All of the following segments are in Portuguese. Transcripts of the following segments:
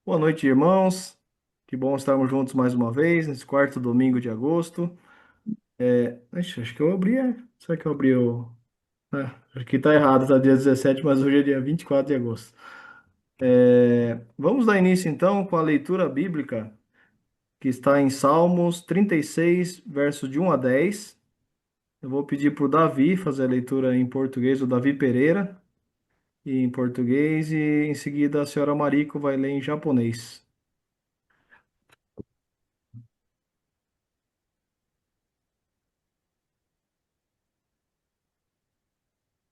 Boa noite, irmãos. Que bom estarmos juntos mais uma vez, nesse quarto domingo de agosto. Acho que eu abri, será que eu abri o... acho que tá errado, tá dia 17, mas hoje é dia 24 de agosto. Vamos dar início então com a leitura bíblica, que está em Salmos 36, versos de 1 a 10. Eu vou pedir para o Davi fazer a leitura em português, o Davi Pereira, e em português, e em seguida a senhora Mariko vai ler em japonês.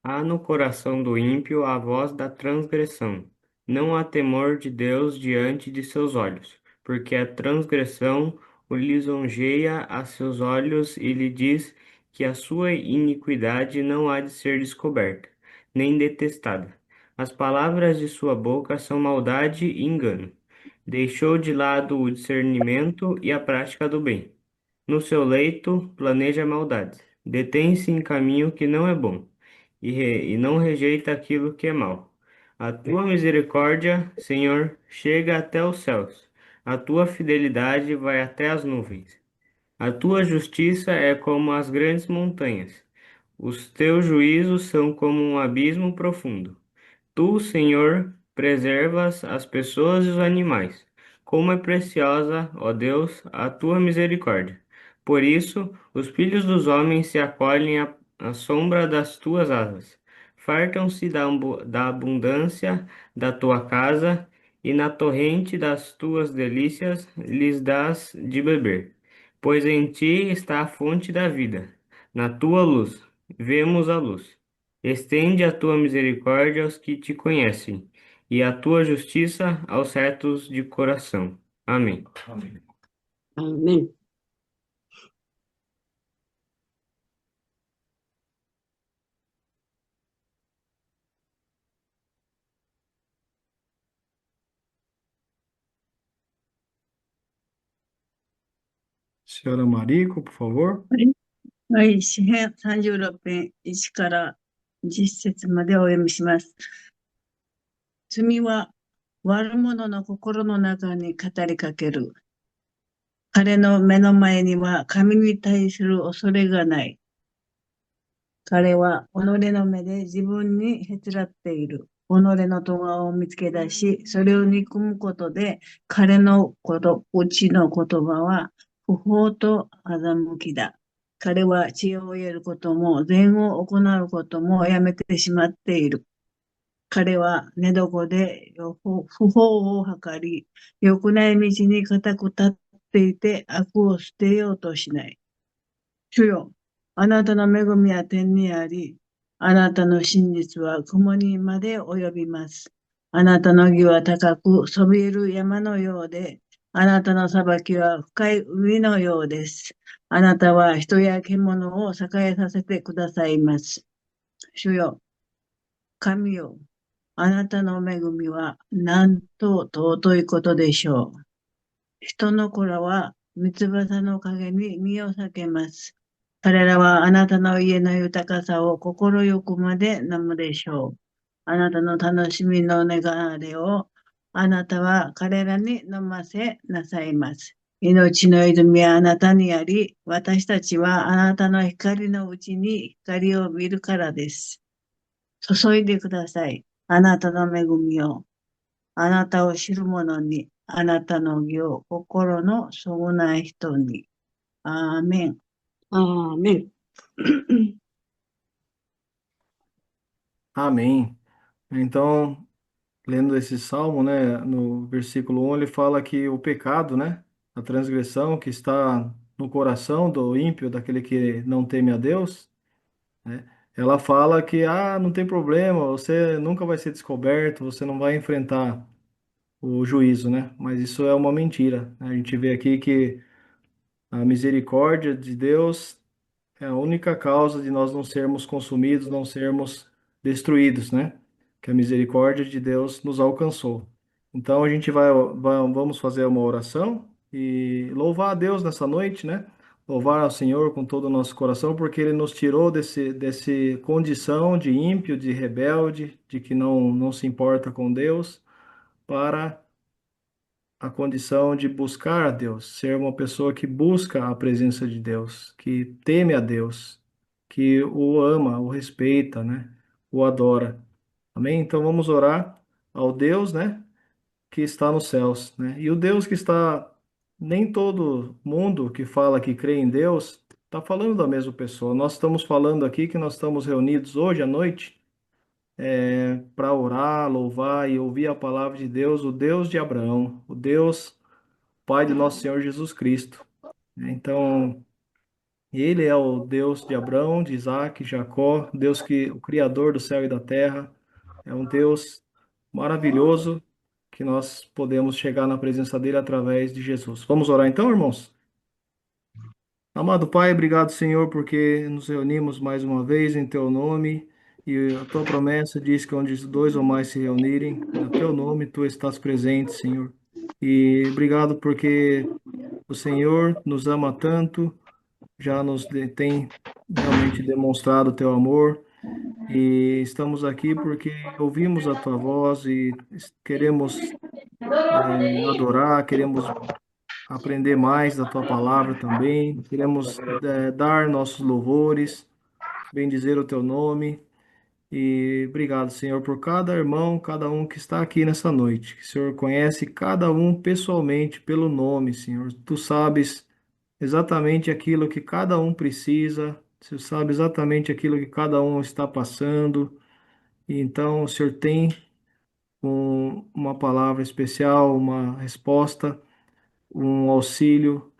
Há no coração do ímpio a voz da transgressão. Não há temor de Deus diante de seus olhos, porque a transgressão o lisonjeia a seus olhos e lhe diz que a sua iniquidade não há de ser descoberta, nem detestada. As palavras de sua boca são maldade e engano. Deixou de lado o discernimento e a prática do bem. No seu leito planeja maldades. Detém-se em caminho que não é bom e não rejeita aquilo que é mal. A tua misericórdia, Senhor, chega até os céus. A tua fidelidade vai até as nuvens. A tua justiça é como as grandes montanhas. Os teus juízos são como um abismo profundo. Tu, Senhor, preservas as pessoas e os animais. Como é preciosa, ó Deus, a tua misericórdia. Por isso, os filhos dos homens se acolhem à sombra das tuas asas. Fartam-se da abundância da tua casa, e na torrente das tuas delícias lhes dás de beber. Pois em ti está a fonte da vida. Na tua luz, vemos a luz. Estende a tua misericórdia aos que te conhecem, e a tua justiça aos retos de coração. Amém. Amém. Senhora Mariko, por favor.はい。はい。詩編36編1から10節までお読みします。罪は悪者の心の中に語りかける。彼の目の前には神に対する恐れがない。彼は己の目で自分にへつらっている。己の咎を見つけ出し、それを憎むことで、彼のうちの言葉は不法と欺きだ。彼は知恵を得ることも善を行うこともやめてしまっている。彼は寝床で不法を図り、良くない道に固く立っていて悪を捨てようとしない。主よ、あなたの恵みは天にあり、あなたの真実は雲にまで及びます。あなたの義は高くそびえる山のようで、あなたの裁きは深い海のようです。あなたは人や獣を栄えさせてくださいます。主よ、神よ、あなたの恵みはなんと尊いことでしょう。人の子らは三翼の陰に身を避けます。彼らはあなたの家の豊かさを心よくまで飲むでしょう。あなたの楽しみの願れをあなたは彼らに飲ませなさいます。命の泉はあなたにあり、私たちはあなたの光のうちに光を見るからです。注いでください。あなたの恵みを。あなたを知る者に、あなたの義を心の損ない人に。アーメン。アーメン。Amém. Então, lendo esse salmo, né, no versículo 1, ele fala que o pecado, né, a transgressão que está no coração do ímpio, daquele que não teme a Deus, né, ela fala que, não tem problema, você nunca vai ser descoberto, você não vai enfrentar o juízo, né? Mas isso é uma mentira, né? A gente vê aqui que a misericórdia de Deus é a única causa de nós não sermos consumidos, não sermos destruídos, né? Que a misericórdia de Deus nos alcançou. Então a gente vamos fazer uma oração e louvar a Deus nessa noite, né? Louvar ao Senhor com todo o nosso coração, porque Ele nos tirou desse condição de ímpio, de rebelde, de que não se importa com Deus, para a condição de buscar a Deus, ser uma pessoa que busca a presença de Deus, que teme a Deus, que o ama, o respeita, né? O adora. Amém? Então vamos orar ao Deus, né? Que está nos céus, né? E o Deus que está, nem todo mundo que fala que crê em Deus está falando da mesma pessoa. Nós estamos falando aqui que nós estamos reunidos hoje à noite para orar, louvar e ouvir a palavra de Deus, o Deus de Abraão, o Deus Pai de nosso Senhor Jesus Cristo. Então, ele é o Deus de Abraão, de Isaac, Jacó, Deus que o Criador do céu e da terra. É um Deus maravilhoso que nós podemos chegar na presença dele através de Jesus. Vamos orar então, irmãos? Amado Pai, obrigado, Senhor, porque nos reunimos mais uma vez em teu nome e a tua promessa diz que onde dois ou mais se reunirem, no teu nome tu estás presente, Senhor. E obrigado porque o Senhor nos ama tanto, já tem realmente demonstrado o teu amor. E estamos aqui porque ouvimos a tua voz e queremos adorar, queremos aprender mais da tua palavra também, queremos dar nossos louvores, bendizer o teu nome. E obrigado, Senhor, por cada irmão, cada um que está aqui nessa noite. Que o Senhor conhece cada um pessoalmente pelo nome, Senhor. Tu sabes exatamente aquilo que cada um precisa, tu sabe exatamente aquilo que cada um está passando. E então o Senhor tem uma palavra especial, uma resposta, um auxílio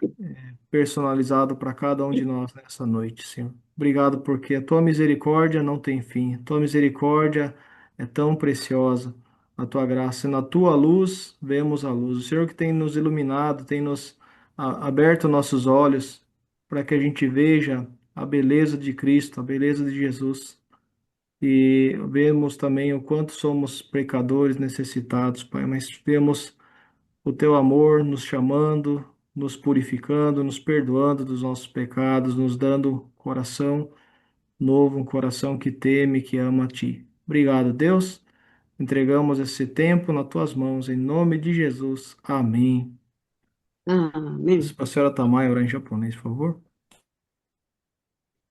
personalizado para cada um de nós nessa noite, Senhor. Obrigado porque a tua misericórdia não tem fim. A tua misericórdia é tão preciosa. A tua graça, e na tua luz vemos a luz. O Senhor que tem nos iluminado, tem nos aberto nossos olhos para que a gente veja a beleza de Cristo, a beleza de Jesus. E vemos também o quanto somos pecadores necessitados, Pai, mas vemos o teu amor nos chamando, nos purificando, nos perdoando dos nossos pecados, nos dando coração novo, um coração que teme, que ama a ti. Obrigado, Deus. Entregamos esse tempo nas tuas mãos, em nome de Jesus. Amém. アーメン。A senhora Tamai, orar em japonês, por favor.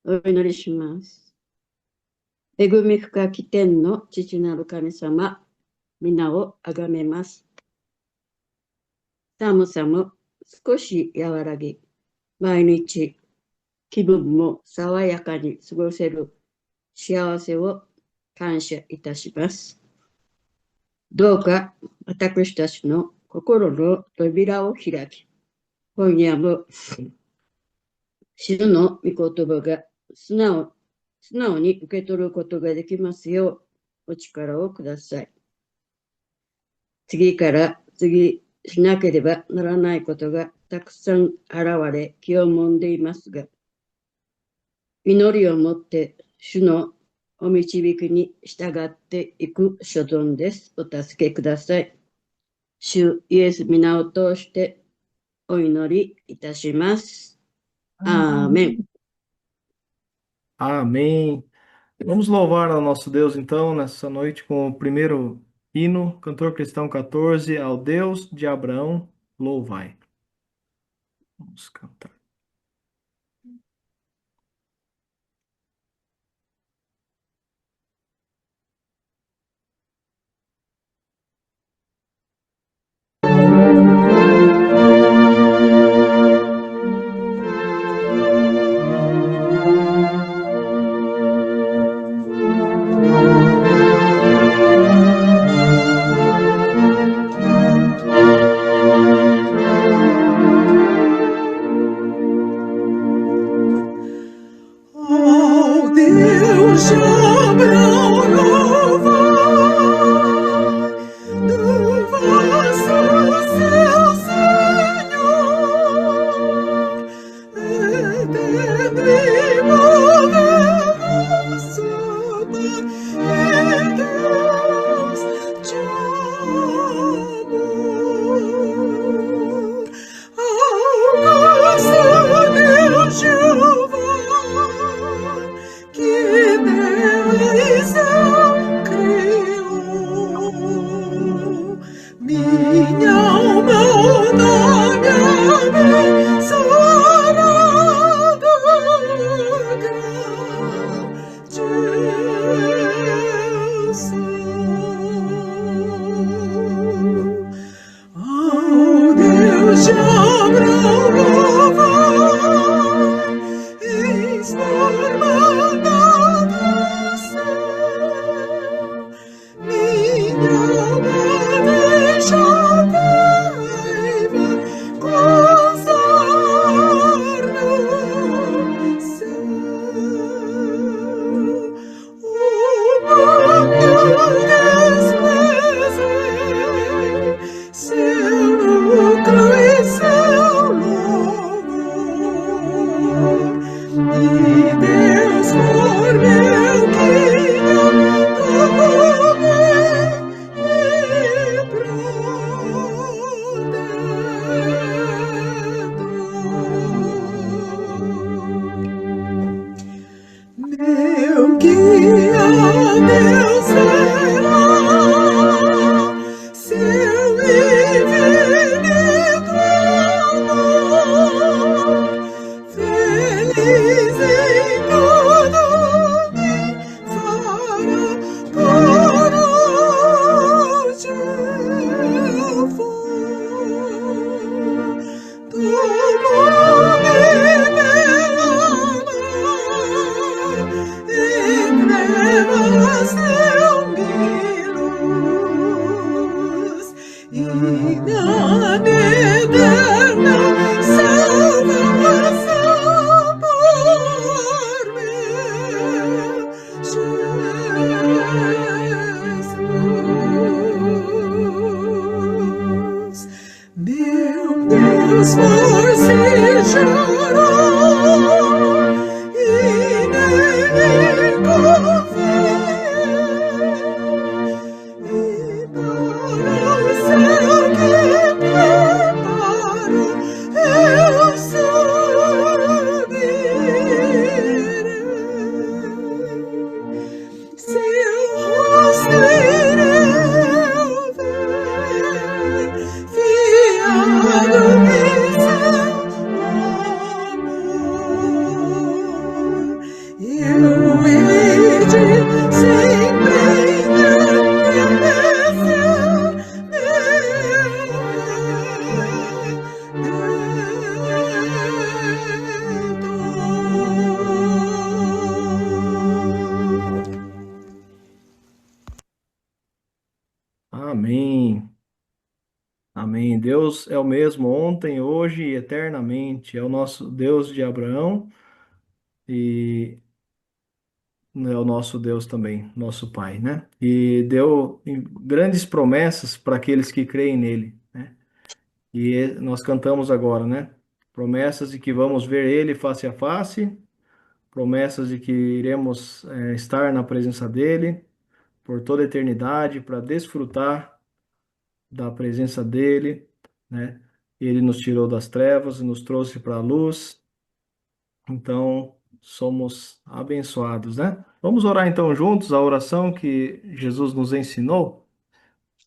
お祈りします。恵み深き天の父なる神様、皆をあがめます。寒さも少し和らぎ、毎日気分も爽やかに過ごせる幸せを感謝いたします。どうか私たちの心の扉を開き、今夜も主の御言葉が素直に受け取ることができますようお力をください。次から次しなければならないことがたくさん現れ気をもんでいますが、祈りをもって主のお導きに従っていく所存です。お助けください。主イエス皆を通してお祈りいたします。アーメン。 Amém. Vamos louvar ao nosso Deus, então, nessa noite com o primeiro hino, Cantor Cristão 14, ao Deus de Abraão, louvai. Vamos cantar. Meu guia, Deus será seu infinito amor, feliz em todo me fará por onde eu for. Tomou-me pela mão, em trevas deu-me luz, e na eterna salvação por meu Jesus. Meu Deus forcejará e nele confiei, e para o céu que preparou eu subirei. Seu rosto irei ver, fiado em seu amor. Eu hei de sempre engrandecer meu Redentor. Amém. Amém. Deus é o mesmo ontem, hoje e eternamente. É o nosso Deus de Abraão e é o nosso Deus também, nosso Pai, né? E deu grandes promessas para aqueles que creem nele, né? E nós cantamos agora, né? Promessas de que vamos ver ele face a face, promessas de que iremos estar na presença dele por toda a eternidade para desfrutar da presença dele, né? Ele nos tirou das trevas e nos trouxe para a luz. Então, somos abençoados, né? Vamos orar então juntos a oração que Jesus nos ensinou.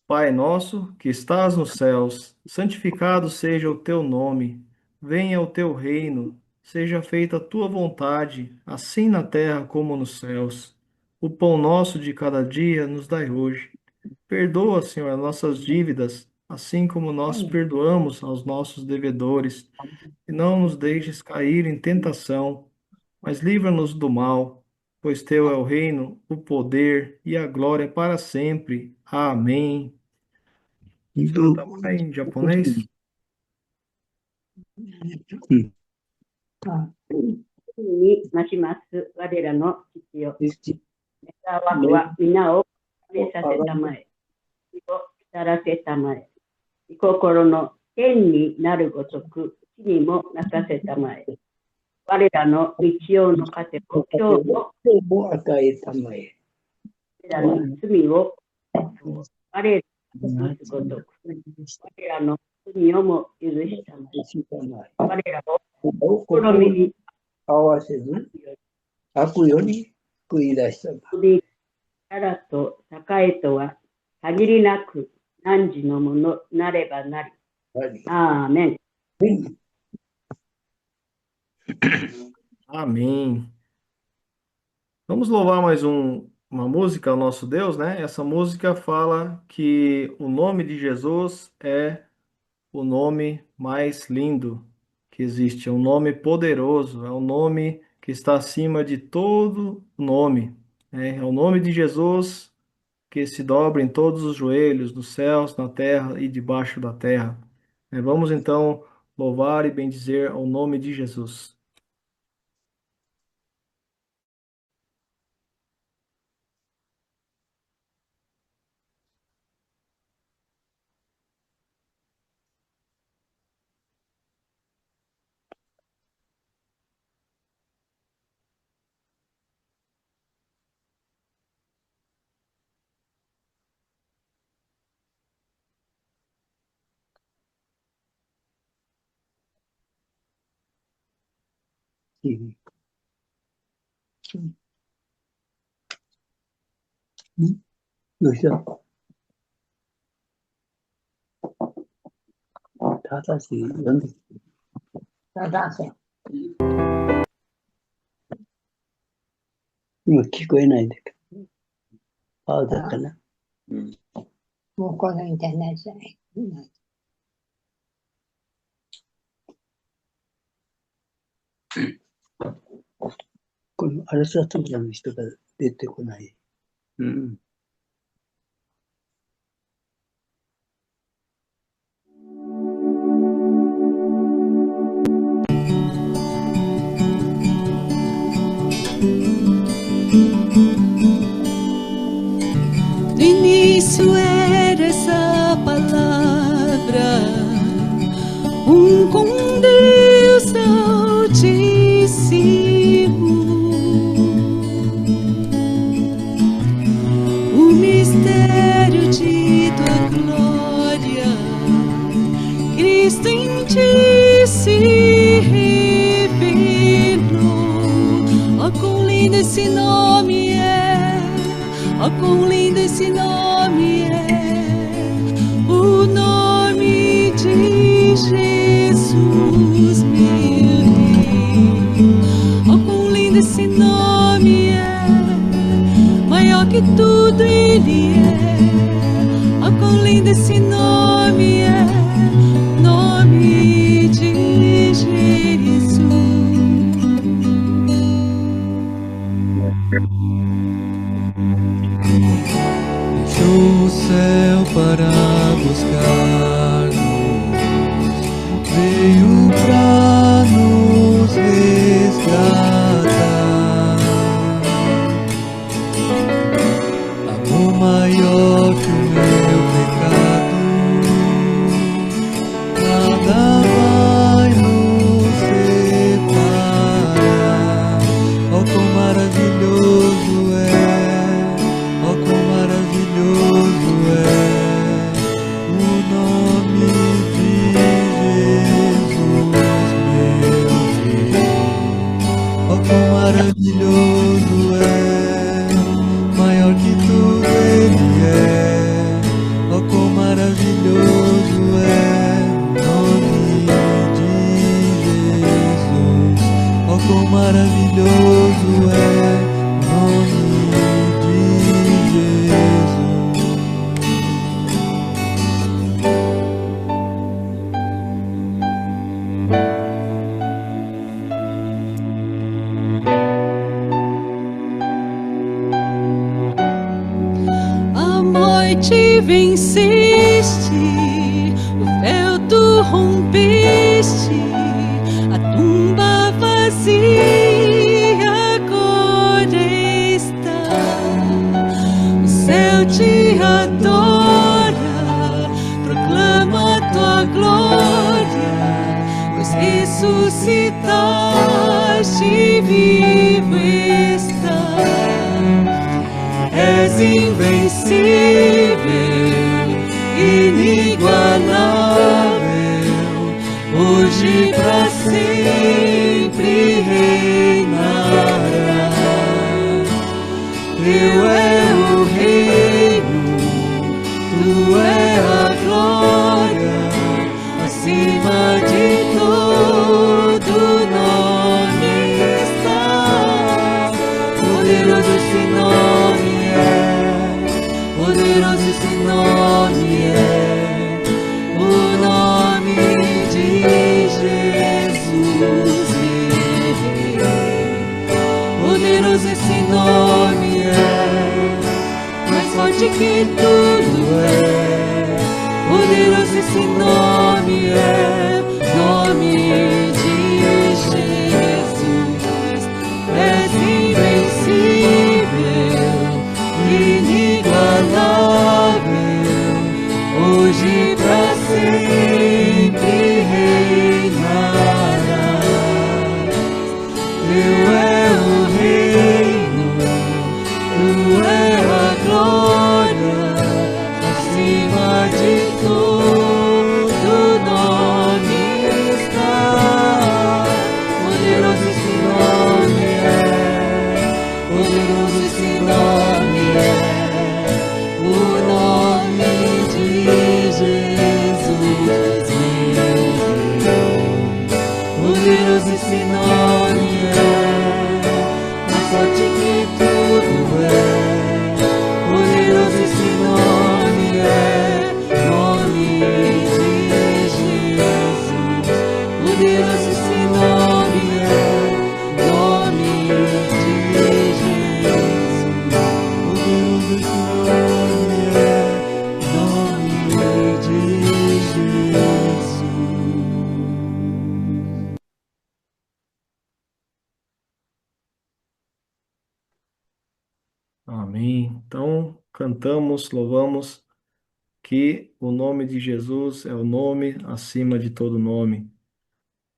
Pai nosso, que estás nos céus, santificado seja o teu nome. Venha o teu reino. Seja feita a tua vontade, assim na terra como nos céus. O pão nosso de cada dia nos dai hoje. Perdoa, Senhor, as nossas dívidas, assim como nós perdoamos aos nossos devedores. E não nos deixes cair em tentação, mas livra-nos do mal, pois teu é o reino, o poder e a glória para sempre. Amém. Tá em japonês? に増します我らの父よ。願わくは皆を食べさせたまえ。身を浸らせたまえ。心の天になるごとく地にもなさせたまえ。我らの日曜の糧を今日も与えたまえ。我らの罪を我らの許すごとく我らの罪をも許したまえ。我らを試みに合わせず、悪より救い出したま力と栄とは限りなく汝のものなればなり。え。アーメン。 Amém. Vamos louvar mais uma música ao nosso Deus, né? Essa música fala que o nome de Jesus é o nome mais lindo que existe, é um nome poderoso, é um nome que está acima de todo nome, né? É o nome de Jesus que se dobrem todos os joelhos nos céus, na terra e debaixo da terra. Vamos então louvar e bendizer ao nome de Jesus. Sim. Sim. どうした正しい読んで。正しい。今聞こえないんだけど。パウダーかな。もうこのインターネットで。このアルサトリアの人が出てこない。うん。No início era essa palavra, com Deus Altíssimo. O mistério de tua glória, Cristo em ti se revelou. Oh, quão lindo esse nome é! Oh, quão lindo esse nome é, o nome de Jesus, meu Rei. Oh, quão lindo esse nome é, maior que tudo ele é. Oh, quão lindo esse nome é, nome de Jesus. Deixou o céu para buscar-nos, veio pra nos resgatar. Amor maior que o meu pecado, nada vai nos separar. Oh, quão maravilhoso é! Oh, quão maravilhoso é o nome de Jesus, meu Rei. Oh, quão maravilhoso é, maior que tudo ele é. Oh, quão maravilhoso é o nome de Jesus. Oh, quão maravilhoso é o nome de Jesus. A morte venceste, o véu tu rompeste, a tumba vazia agora está. O céu te adora, proclama tua glória, pois ressuscitaste, vivo estás. És invencível, inigualável, hoje pra sempre reinarás. Teu é o reino, tu é a glória, acima de todo nome está. Poderoso esse nome é, poderoso esse nome é, o nome de Jesus, meu Rei. Poderoso esse nome é, mais forte sorte que tudo é. Poderoso esse nome é, nome de Jesus. És invencível, inigualável, hoje pra sempre reinarás. Teu é o reino, tu é a glória, acima de todo nome está. Poderoso esse nome é, poderoso esse nome é, o nome de Jesus, meu Deus. Poderoso esse nome é, mais forte que tudo é. Poderoso esse nome é, nome de Jesus. Poderoso esse nome é, nome de Jesus. Poderoso esse nome é, nome de Jesus. Amém. Então, cantamos, louvamos que o nome de Jesus é o nome acima de todo nome.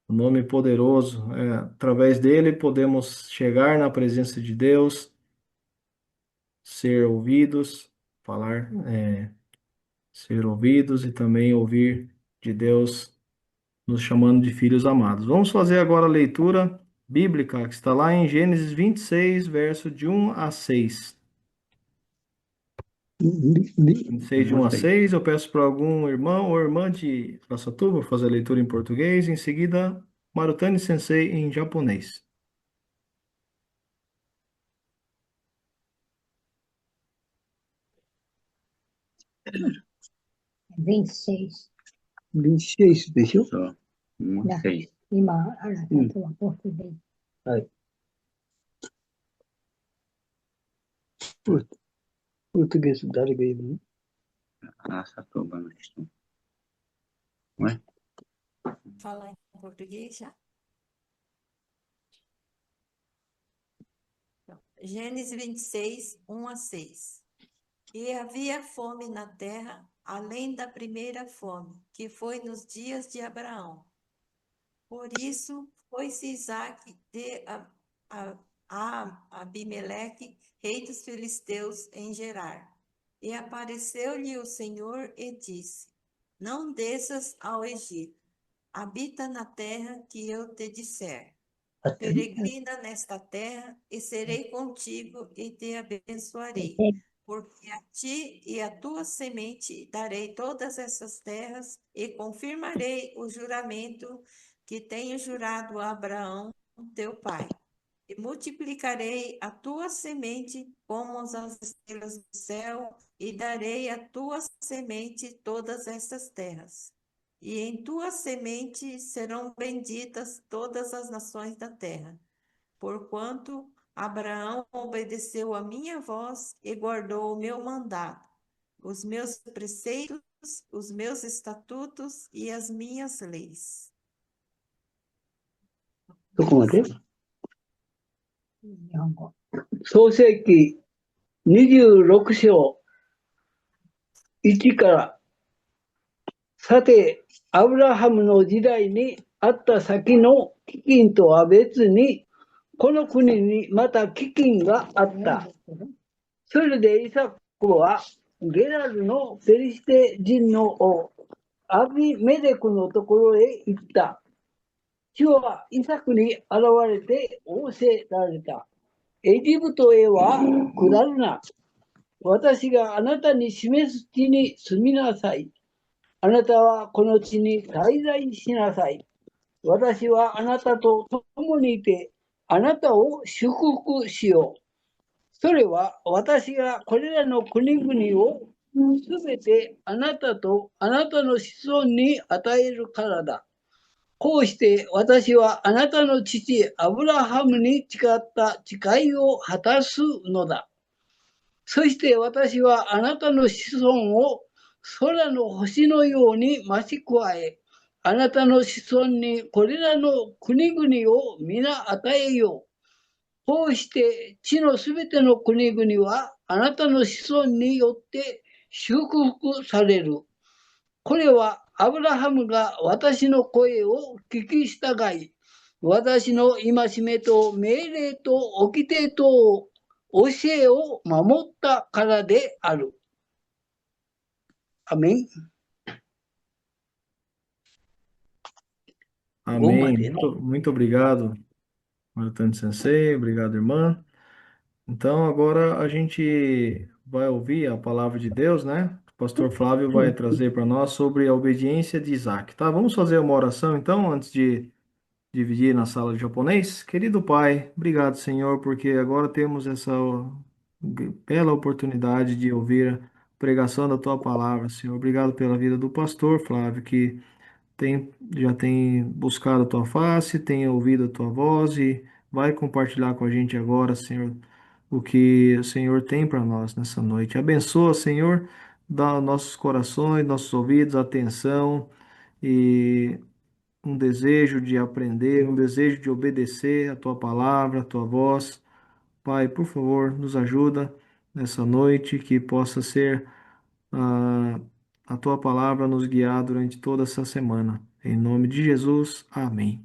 O nome poderoso. Através dele podemos chegar na presença de Deus, ser ouvidos, falar, ser ouvidos e também ouvir de Deus nos chamando de filhos amados. Vamos fazer agora a leitura bíblica que está lá em Gênesis 26, verso de 1 a 6. 26 de 1 a 6, eu peço para algum irmão ou irmã de Araçatuba fazer a leitura em português, em seguida Marutani Sensei em japonês. Vinte e seis. 26でしょ。そう。もうだ一回。今、あなたとはポートで。はい。ポルトゲース誰がいるの？朝と晩の人。Ué? Falar em português já? Então, Gênesis 26, 1 a 6. E havia fome na terra, além da primeira fome, que foi nos dias de Abraão. Por isso, foi-se Isaque de Abimeleque, rei dos filisteus, em Gerar. E apareceu-lhe o Senhor e disse: Não desças ao Egito, habita na terra que eu te disser. Peregrina nesta terra, e serei contigo e te abençoarei. Porque a ti e a tua semente darei todas essas terras, e confirmarei o juramento que tenho jurado a Abraão, teu pai. E multiplicarei a tua semente como as estrelas do céu, e darei à tua semente todas estas terras. E em tua semente serão benditas todas as nações da terra, porquanto Abraão obedeceu a minha voz e guardou o meu mandato, os meus preceitos, os meus estatutos e as minhas leis. どこまで？日本語。創世記26章1から。さて、アブラハムの時代にあった先の飢饉とは別に、この国にまた飢饉があった。それでイサクはゲラルのペリシテ人の王アビメレクのところへ行った。主はイサクに現れて仰せられた。エジプトへは下るな。私があなたに示す地に住みなさい。あなたはこの地に滞在しなさい。私はあなたと共にいて、あなたを祝福しよう。それは私がこれらの国々をすべてあなたとあなたの子孫に与えるからだ。こうして私はあなたの父アブラハムに誓った誓いを果たすのだ。そして私はあなたの子孫を空の星のように増し加え、あなたの子孫にこれらの国々を皆与えよう。こうして地のすべての国々はあなたの子孫によって祝福される。これはアブラハムが私の声を聞き従い、私の戒めと命令と掟と教えを守ったからである。アメン。Amém. Muito obrigado, Maratani Sensei. Obrigado, irmã. Então, agora a gente vai ouvir a palavra de Deus, né? O pastor Flávio vai trazer para nós sobre a obediência de Isaac, tá? Vamos fazer uma oração, então, antes de dividir na sala de japonês? Querido Pai, obrigado, Senhor, porque agora temos essa bela oportunidade de ouvir a pregação da Tua palavra, Senhor. Obrigado pela vida do pastor Flávio, que já tem buscado a Tua face, tem ouvido a Tua voz e vai compartilhar com a gente agora, Senhor, o que o Senhor tem para nós nessa noite. Abençoa, Senhor, dá nossos corações, nossos ouvidos, atenção e um desejo de aprender, um desejo de obedecer a tua palavra, a tua voz. Pai, por favor, nos ajuda nessa noite, que possa ser a, a tua palavra nos guiar durante toda essa semana. Em nome de Jesus, amém.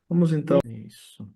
Vamos então. Isso.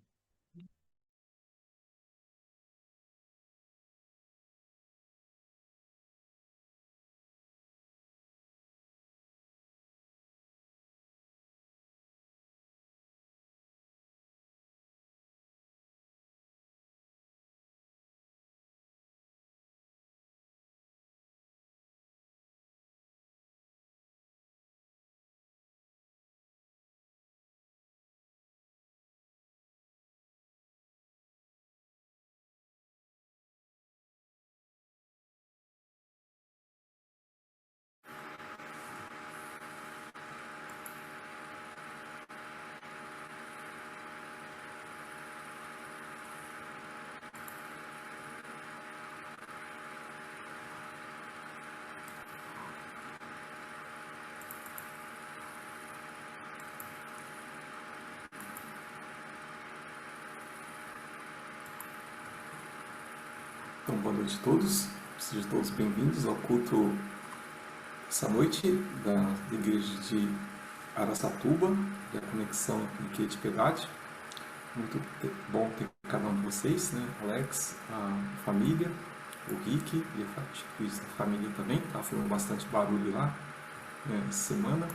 Então, boa noite a todos, sejam todos bem-vindos ao culto essa noite da igreja de Araçatuba, da Conexão Ikei de Piedade. Muito bom ter cada um de vocês, né? Alex, a família, o Rick e a família também, tá fazendo bastante barulho lá, né, essa semana.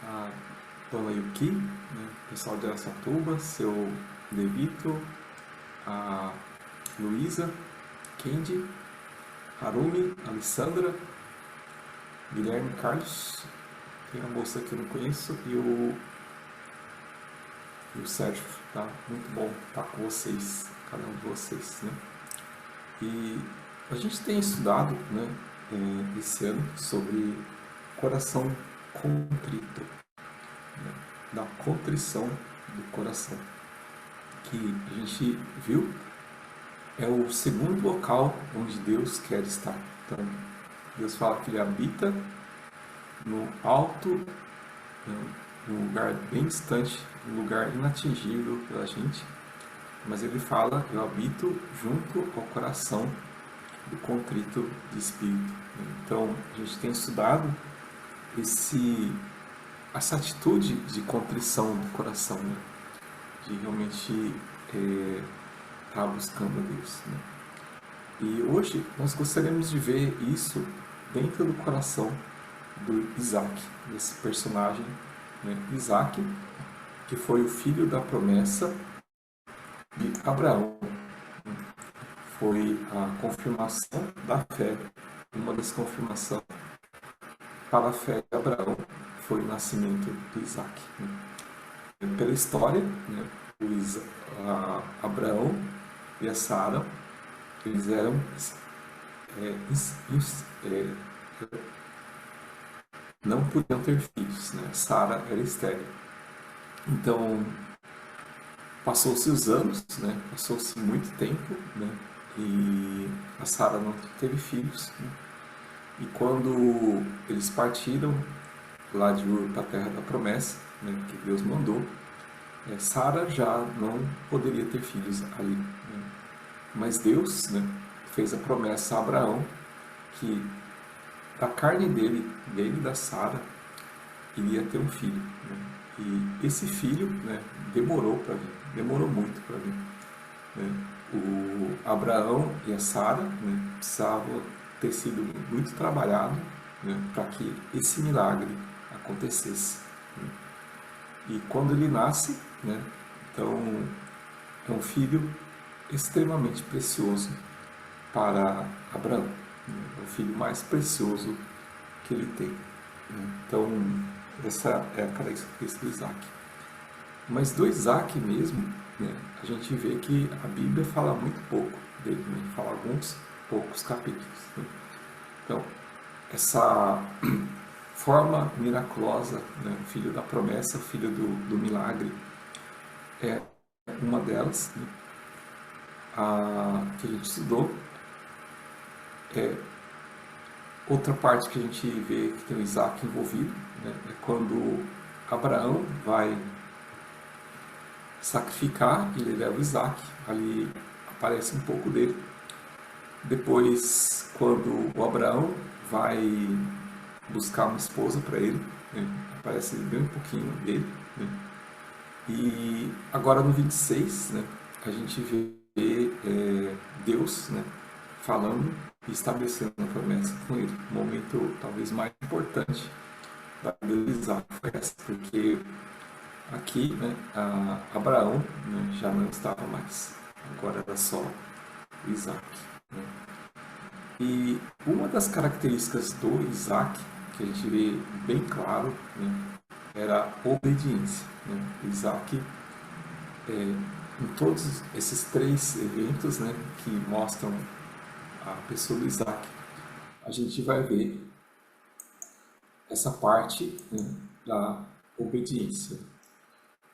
A dona Yuki, né, o pessoal de Araçatuba, seu Devito, a Luísa, Kendi, Harumi, Alessandra, Guilherme, Carlos, tem uma moça que eu não conheço, e o Sérgio, tá? Muito bom estar com vocês, cada um de vocês, né? E a gente tem estudado, né, esse ano sobre coração contrito, né, da contrição do coração, que a gente viu é o segundo local onde Deus quer estar. Então, Deus fala que Ele habita no alto, num lugar bem distante, um lugar inatingível pela gente, mas Ele fala: eu habito junto ao coração do contrito de espírito. Então, a gente tem estudado essa atitude de contrição do coração, né? De realmente estar buscando a Deus, né? E hoje nós gostaríamos de ver isso dentro do coração do Isaac, desse personagem, né? Isaac, que foi o filho da promessa de Abraão, foi a confirmação da fé. Uma das confirmações para a fé de Abraão foi o nascimento de Isaac, né? Pela história, né, Abraão e a Sara, eles eram não podiam ter filhos, né? Sara era estéril. Então, passou-se os anos, né? Passou-se muito tempo, né? e a Sara não teve filhos, né? E quando eles partiram lá de Ur para a terra da promessa, né, que Deus mandou, Sara já não poderia ter filhos ali, né? Mas Deus, né, fez a promessa a Abraão que da carne dele e da Sara, iria ter um filho, né? E esse filho, né, demorou para vir, demorou muito para vir, né? O Abraão e a Sara, né, precisavam ter sido muito trabalhado, né, para que esse milagre acontecesse, né? E quando ele nasce, né, então é um filho extremamente precioso para Abraão, né? É o filho mais precioso que ele tem, né? Então essa é a característica do Isaac. Mas do Isaac mesmo, né, a gente vê que a Bíblia fala muito pouco dele, né? Fala alguns poucos capítulos, né? Então, essa forma miraculosa, né, o filho da promessa, o filho do milagre, é uma delas, né? A que a gente estudou. Outra parte que a gente vê que tem o Isaac envolvido, né, é quando Abraão vai sacrificar e ele leva o Isaac, ali aparece um pouco dele. Depois, quando o Abraão vai buscar uma esposa para ele, né, aparece bem um pouquinho dele, né? E agora no 26, né, a gente vê Deus, né, falando e estabelecendo uma promessa com ele. O momento talvez mais importante da vida de Isaac foi essa, porque aqui, né, Abraão, né, já não estava mais, agora era só o Isaac, né? E uma das características do Isaac, que a gente vê bem claro, né, era a obediência, né? O Isaac, em todos esses três eventos, né, que mostram a pessoa do Isaac, a gente vai ver essa parte, né, da obediência.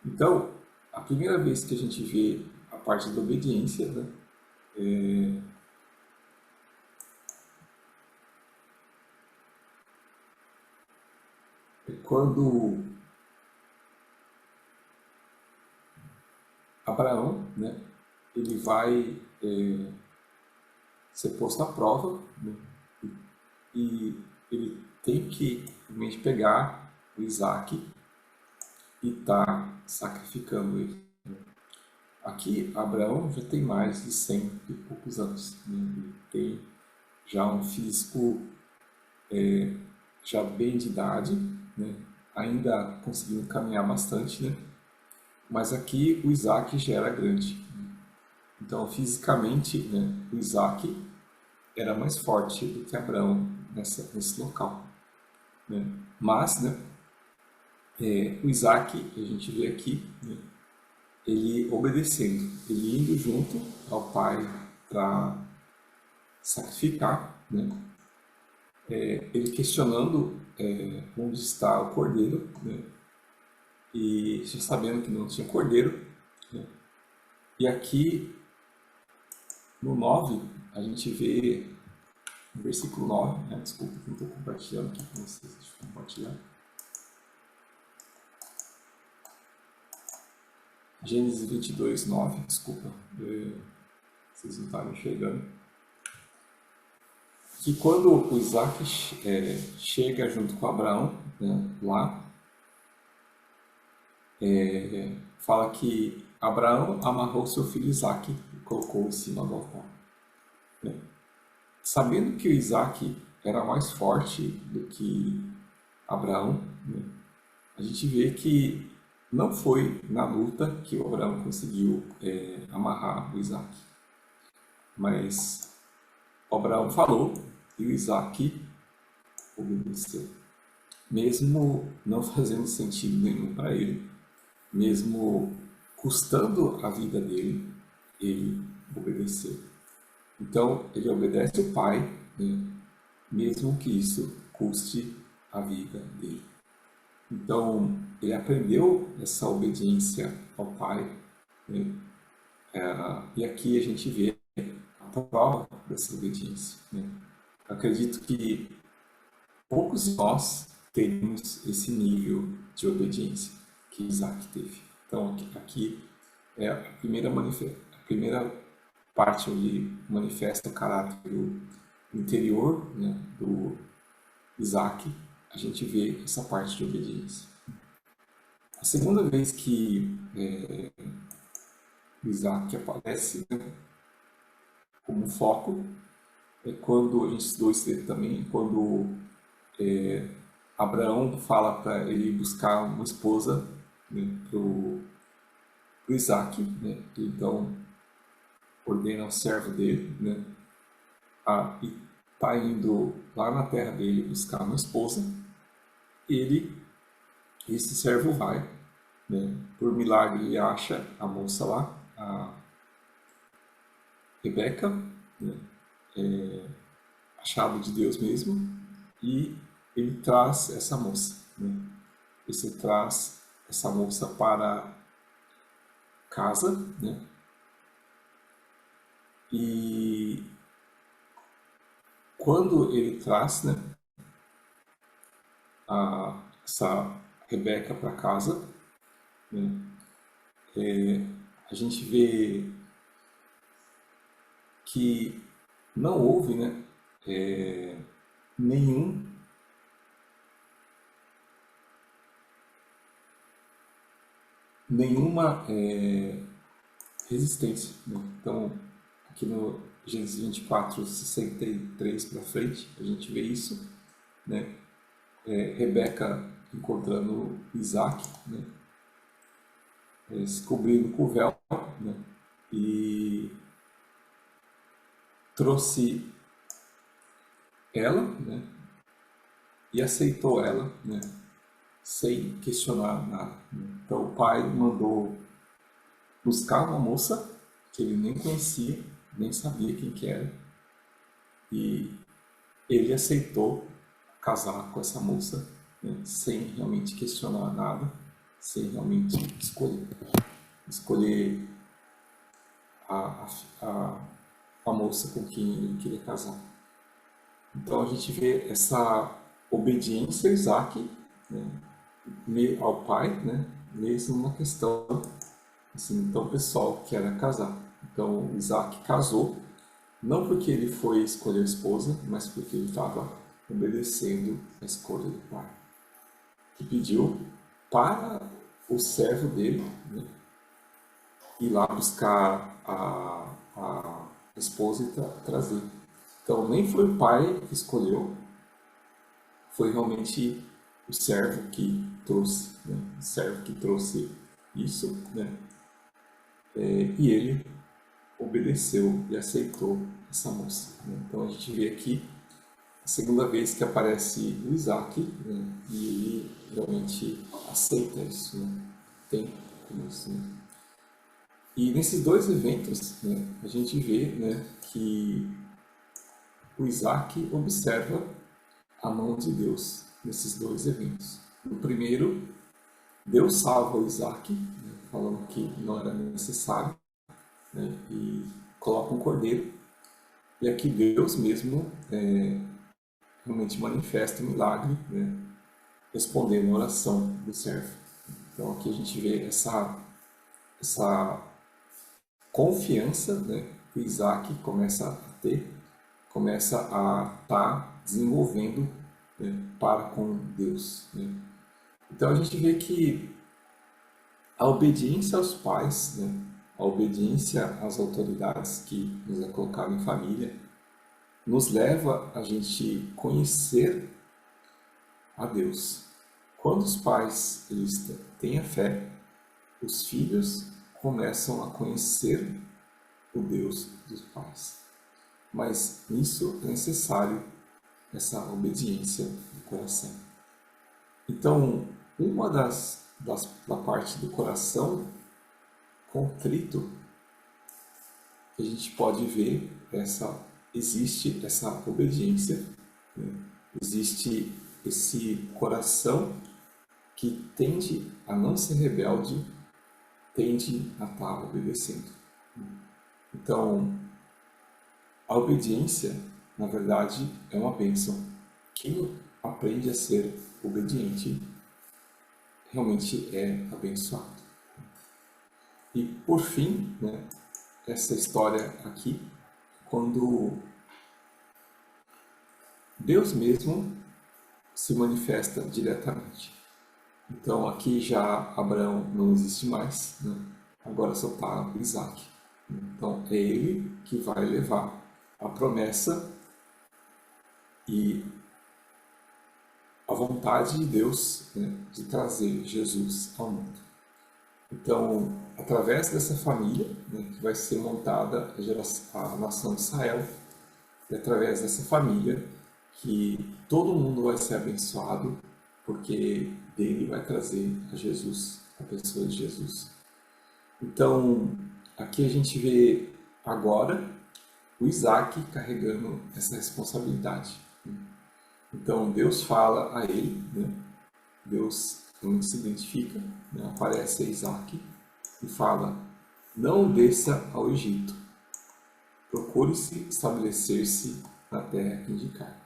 Então, a primeira vez que a gente vê a parte da obediência, né, é quando Abraão, né, ele vai ser posto à prova, né, e ele tem que realmente pegar o Isaac e tá sacrificando ele. Aqui, Abraão já tem mais de 100 e poucos anos, né? Ele tem já um físico já bem de idade, né? Ainda conseguindo caminhar bastante, né? Mas aqui o Isaac já era grande. Então, fisicamente, né, o Isaac era mais forte do que Abraão nesse local, né? Mas, né, o Isaac, a gente vê aqui, né, ele obedecendo, ele indo junto ao pai para sacrificar, né, ele questionando onde está o cordeiro, né, e já sabendo que não tinha cordeiro, né. E aqui no 9 a gente vê no versículo 9, né, desculpa que não estou compartilhando aqui com vocês, deixa eu compartilhar. Gênesis 22, 9, desculpa, vocês não estavam enxergando. Que quando o Isaac chega junto com Abraão, né, lá, fala que Abraão amarrou seu filho Isaac e colocou em cima do altar, né? Sabendo que o Isaac era mais forte do que Abraão, né, a gente vê que não foi na luta que o Abraão conseguiu amarrar o Isaac, mas o Abraão falou e o Isaac obedeceu, mesmo não fazendo sentido nenhum para ele, mesmo custando a vida dele, ele obedeceu. Então, ele obedece o pai, né, mesmo que isso custe a vida dele. Então, ele aprendeu essa obediência ao pai, né? E aqui a gente vê a prova dessa obediência, né? Acredito que poucos de nós teríamos esse nível de obediência que Isaac teve. Então, aqui é a primeira parte onde manifesta o caráter interior, né, do Isaac. A gente vê essa parte de obediência. A segunda vez que Isaac aparece, né, como foco é quando, a gente estudou isso também, quando Abraão fala para ele buscar uma esposa, né, para o Isaac, né? Então ordena ao servo dele, né, e está indo lá na terra dele buscar uma esposa. Esse servo vai, né, por milagre ele acha a moça lá, a Rebeca, né, achado de Deus mesmo, e ele traz essa moça, né? Ele traz essa moça para casa, né? E quando ele traz, né, essa Rebeca para casa, né, a gente vê que não houve, né, nenhuma resistência, né? Então, aqui no Gênesis 24, 63 para frente, a gente vê isso, né? Rebeca encontrando Isaac, né, se cobrindo com o véu, né, e trouxe ela, né, e aceitou ela, né, sem questionar nada. Então o pai mandou buscar uma moça que ele nem conhecia, nem sabia quem que era, e ele aceitou casar com essa moça, né, sem realmente questionar nada, sem realmente escolher a moça com quem ele queria casar. Então a gente vê essa obediência a Isaac, né, ao pai, né, mesmo uma questão assim, tão pessoal que era casar. Então Isaac casou, não porque ele foi escolher a esposa, mas porque ele estava obedecendo a escolha do pai, que pediu para o servo dele, né, ir lá buscar a esposa e trazer. Então nem foi o pai que escolheu, foi realmente o servo que trouxe, né, o servo que trouxe isso, né, e ele obedeceu e aceitou essa moça, né? Então a gente vê aqui a segunda vez que aparece o Isaac, né, e ele realmente aceita isso, né, tem isso, né? E nesses dois eventos, né, a gente vê, né, que o Isaac observa a mão de Deus nesses dois eventos. No primeiro, Deus salva o Isaac, né, falando que não era necessário, né, e coloca um cordeiro. E aqui Deus mesmo realmente manifesta o milagre, né, respondendo a oração do servo. Então aqui a gente vê essa confiança, né, que Isaac começa a ter, começa a estar desenvolvendo, né, para com Deus, né. Então a gente vê que a obediência aos pais, né, a obediência às autoridades que nos é colocada em família, nos leva a gente conhecer a Deus. Quando os pais eles têm a fé, os filhos começam a conhecer o Deus dos pais. Mas nisso é necessário essa obediência do coração. Então, uma da parte do coração contrito que a gente pode ver existe essa obediência, né? Existe esse coração que tende a não ser rebelde, tende a estar obedecendo. Então, a obediência, na verdade, é uma bênção. Quem aprende a ser obediente realmente é abençoado. E por fim, né, essa história aqui, quando Deus mesmo se manifesta diretamente. Então aqui já Abraão não existe mais, né? Agora só está Isaac. Então é ele que vai levar a promessa e a vontade de Deus, né, de trazer Jesus ao mundo. Então, através dessa família, né, que vai ser montada a nação de Israel, e através dessa família que todo mundo vai ser abençoado, porque dele vai trazer a Jesus, a pessoa de Jesus. Então, aqui a gente vê agora o Isaac carregando essa responsabilidade. Então, Deus fala a ele, né? Deus se identifica, né? Aparece a Isaac e fala: não desça ao Egito, procure-se estabelecer-se na terra que indicar.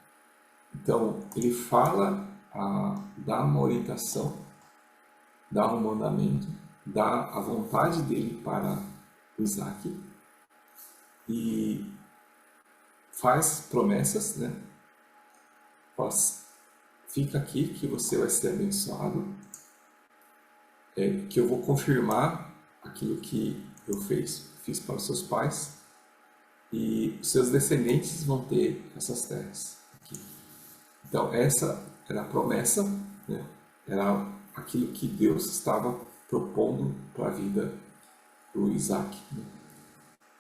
Então, ele fala, dá uma orientação, dá um mandamento, dá a vontade dele para o Isaac e faz promessas, né? Fica aqui que você vai ser abençoado, que eu vou confirmar aquilo que eu fiz para os seus pais, e os seus descendentes vão ter essas terras aqui. Então essa era a promessa, né? Era aquilo que Deus estava propondo para a vida do Isaac, né?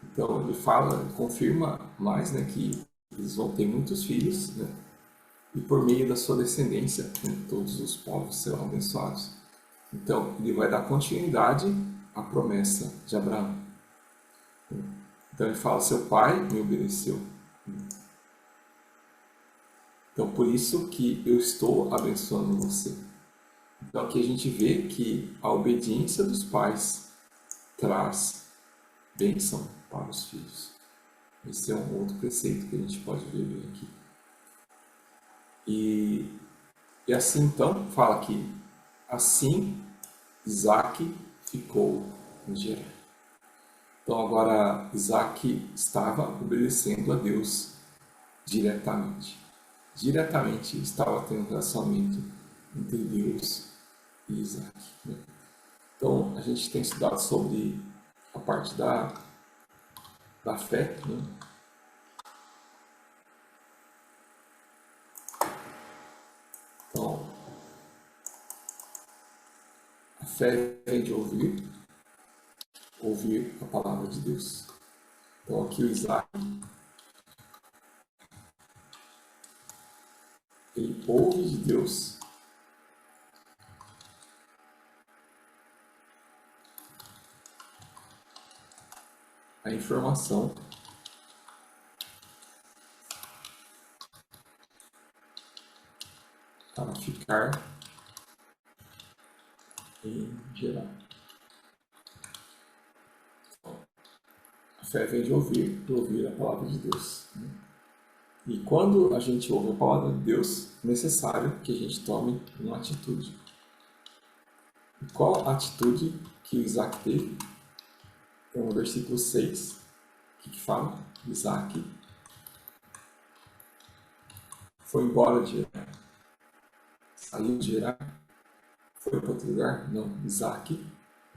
Então ele fala, confirma mais, né, que eles vão ter muitos filhos, né? E por meio da sua descendência, né, todos os povos serão abençoados. Então, ele vai dar continuidade à promessa de Abraão. Então, ele fala: seu pai me obedeceu. Então, por isso que eu estou abençoando você. Então, aqui a gente vê que a obediência dos pais traz bênção para os filhos. Esse é um outro preceito que a gente pode ver bem aqui. E assim então, fala que assim Isaac ficou em Gerar. Então agora Isaac estava obedecendo a Deus diretamente. Diretamente estava tendo um relacionamento entre Deus e Isaac, né? Então a gente tem estudado sobre a parte da fé, né? Então, a fé vem de ouvir a palavra de Deus. Então, aqui o Isaac, ele ouve de Deus a informação para ficar em Gerar. A fé vem de ouvir a palavra de Deus, né? E quando a gente ouve a palavra de Deus, é necessário que a gente tome uma atitude. E qual a atitude que Isaac teve? Então, no versículo 6, o que fala? Isaac foi embora de Gerar. Saiu de Gerar, foi para outro lugar? Não. Isaac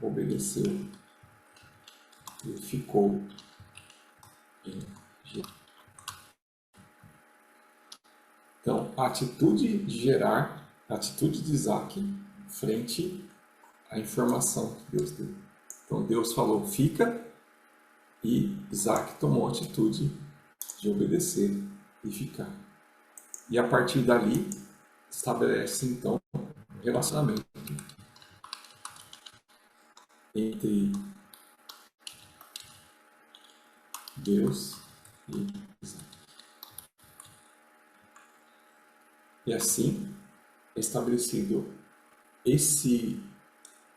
obedeceu e ficou em Gerar. Então, a atitude de Gerar, a atitude de Isaac frente à informação que Deus deu. Então, Deus falou: fica, e Isaac tomou a atitude de obedecer e ficar. E a partir dali, estabelece então um relacionamento entre Deus e Isaac. E assim é estabelecido esse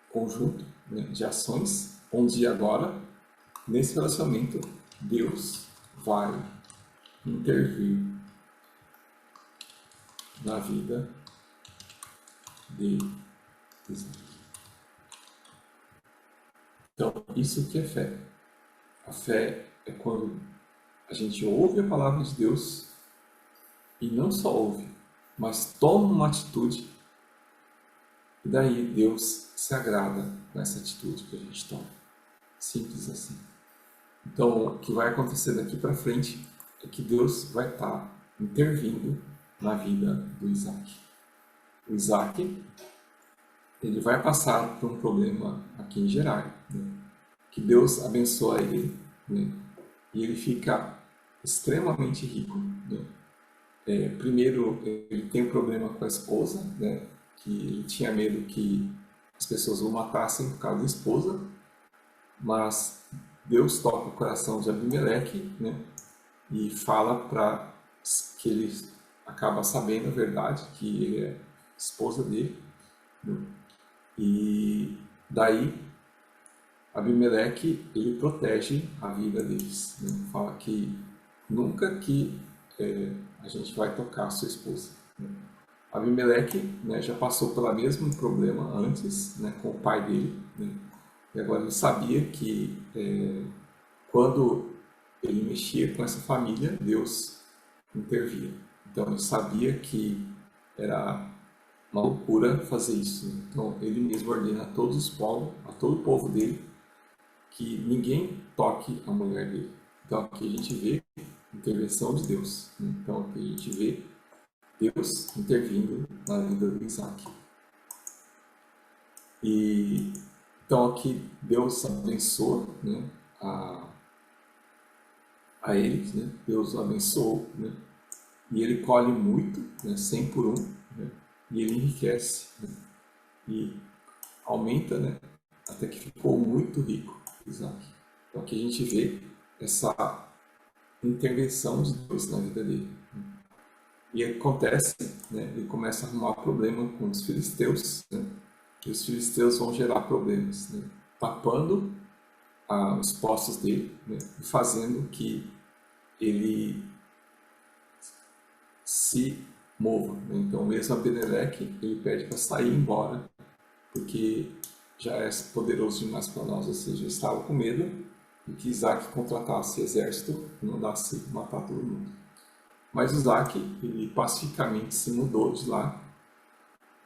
conjunto, né, de ações, onde agora, nesse relacionamento, Deus vai intervir na vida de Isaac. Então, isso que é fé. A fé é quando a gente ouve a palavra de Deus e não só ouve, mas toma uma atitude, e daí Deus se agrada nessa atitude que a gente toma. Simples assim. Então, o que vai acontecer daqui para frente é que Deus vai estar intervindo na vida do Isaac. O Isaac, ele vai passar por um problema aqui em Gerar, né? Que Deus abençoa ele, né? E ele fica extremamente rico, né? Primeiro, ele tem um problema com a esposa, né? Que ele tinha medo que as pessoas o matassem por causa da esposa, mas Deus toca o coração de Abimeleque, né? E fala para que ele acaba sabendo a verdade, que ele é esposa dele, né? E daí Abimeleque, ele protege a vida deles, né? Fala que nunca que a gente vai tocar a sua esposa, né? Abimeleque, né, já passou pelo mesmo problema antes, né, com o pai dele, né? E agora ele sabia que quando ele mexia com essa família, Deus intervia. Então ele sabia que era uma loucura fazer isso. Então ele mesmo ordena a todos os povos, a todo o povo dele, que ninguém toque a mulher dele. Então aqui a gente vê a intervenção de Deus. Então aqui a gente vê Deus intervindo na vida do Isaac. E então aqui Deus abençoa, né, a eles, né? Deus o abençoou, né? E ele colhe muito, né, 100 por 1, né? E ele enriquece, né? E aumenta, né, até que ficou muito rico, Isaac. Então aqui a gente vê essa intervenção de Deus na vida dele, né? E acontece, né, ele começa a arrumar problema com os filisteus, né? E os filisteus vão gerar problemas, né, tapando os postos dele, né, e fazendo que ele se mova, né? Então mesmo Abimeleque, ele pede para sair embora, porque já é poderoso demais para nós, ou seja, estava com medo de que Isaac contratasse exército e mandasse matar todo mundo. Mas Isaac, ele pacificamente se mudou de lá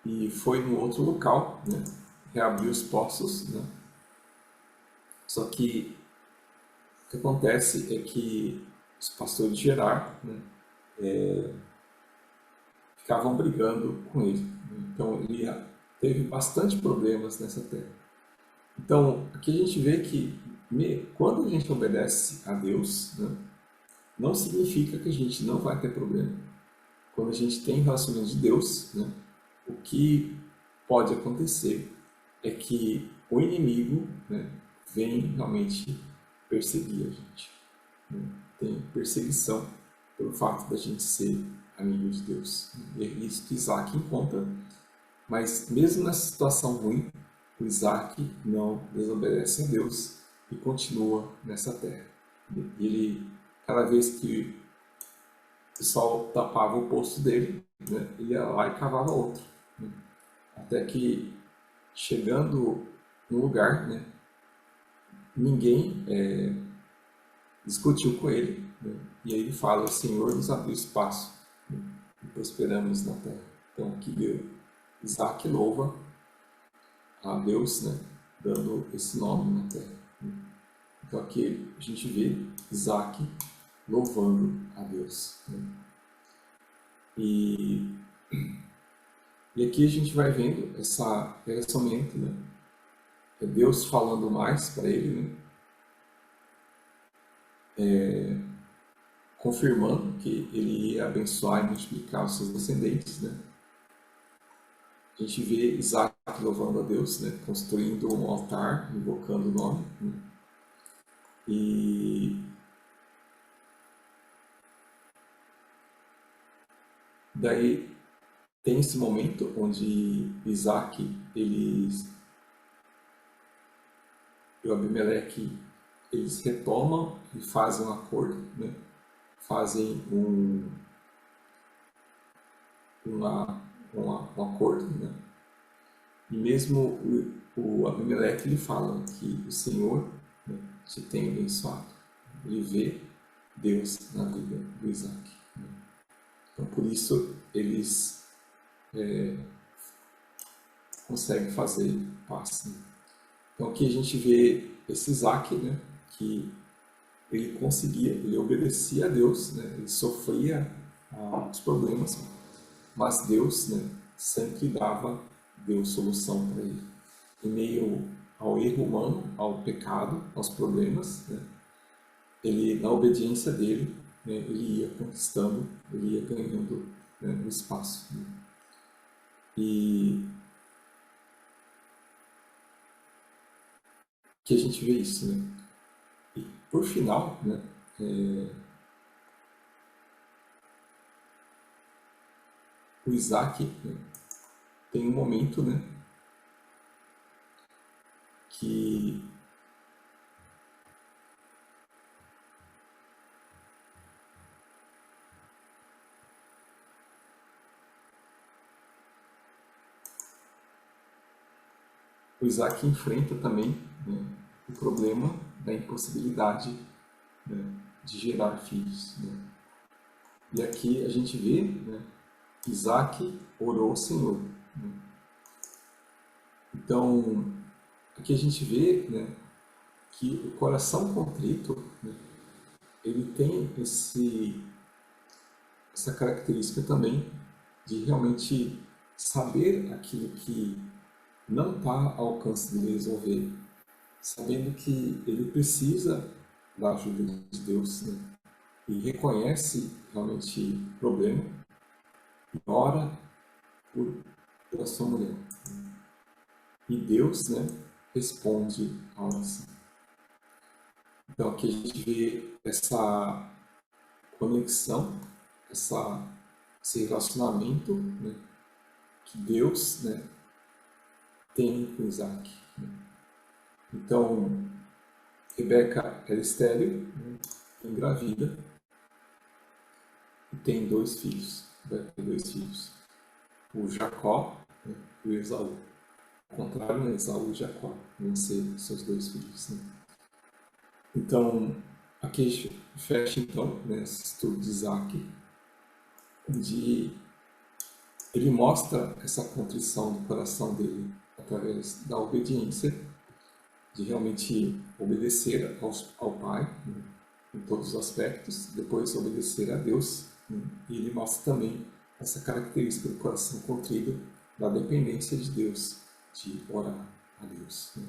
e foi em outro local, né? Reabriu os poços, né? Só que o que acontece é que os pastores de Gerar, né, ficavam brigando com ele, né? Então ele teve bastante problemas nessa terra. Então aqui a gente vê que quando a gente obedece a Deus, né, não significa que a gente não vai ter problema. Quando a gente tem relacionamento de Deus, né, o que pode acontecer é que o inimigo, né, vem realmente perseguir a gente, né? Tem perseguição pelo fato da gente ser amigo de Deus. E é isso que Isaac encontra. Mas mesmo nessa situação ruim, o Isaac não desobedece a Deus e continua nessa terra. Ele, cada vez que o pessoal tapava o poço dele, né, ele ia lá e cavava outro, né? Até que, chegando no lugar, né, ninguém discutiu com ele, né? E aí ele fala: o Senhor nos abriu espaço, né, e prosperamos na terra. Então aqui Isaac louva a Deus, né, dando esse nome na terra, né? Então aqui a gente vê Isaac louvando a Deus, né? E aqui a gente vai vendo esse relacionamento, né? É Deus falando mais para ele, né? Confirmando que ele ia abençoar e multiplicar os seus descendentes, né? A gente vê Isaac louvando a Deus, né, construindo um altar, invocando o nome, né? E daí tem esse momento onde Isaac e o Abimeleque, eles retomam e fazem um acordo, né? fazem um acordo, né? E mesmo o Abimeleque, ele fala que o Senhor, né, te tem abençoado. Ele vê Deus na vida do Isaac, né? Então, por isso, eles conseguem fazer paz, né? Então, aqui a gente vê esse Isaac, né, que ele conseguia, ele obedecia a Deus, né, ele sofria os problemas, mas Deus, né, sempre deu solução para ele. Em meio ao erro humano, ao pecado, aos problemas, né, ele, na obediência dele, né, ele ia conquistando, ele ia ganhando, né, um espaço, né. E que a gente vê isso, né? E por final, né, o Isaac, né, tem um momento, né, que o Isaac enfrenta também, né, o problema da impossibilidade, né, de gerar filhos, né? E aqui a gente vê, né, Isaac orou ao Senhor, né? Então, aqui a gente vê, né, que o coração contrito, né, ele tem essa característica também de realmente saber aquilo que não está ao alcance dele resolver, sabendo que ele precisa da ajuda de Deus, né? E reconhece realmente o problema e ora pela sua mulher. E Deus, né, responde a oração. Então aqui a gente vê essa conexão, esse relacionamento, né, que Deus, né, tem com Isaac, né? Então, Rebeca era estéril, né, engravida e tem 2 filhos. Rebeca tem 2 filhos, o Jacó, né, e o Esaú. Ao contrário, né, Esaú e Jacó vão ser seus 2 filhos, né? Então, aqui fecha então, né, esse estudo de Isaac, onde ele mostra essa contrição do coração dele através da obediência, de realmente obedecer ao Pai, né, em todos os aspectos, depois obedecer a Deus, né, e ele mostra também essa característica do coração contrito, da dependência de Deus, de orar a Deus, né.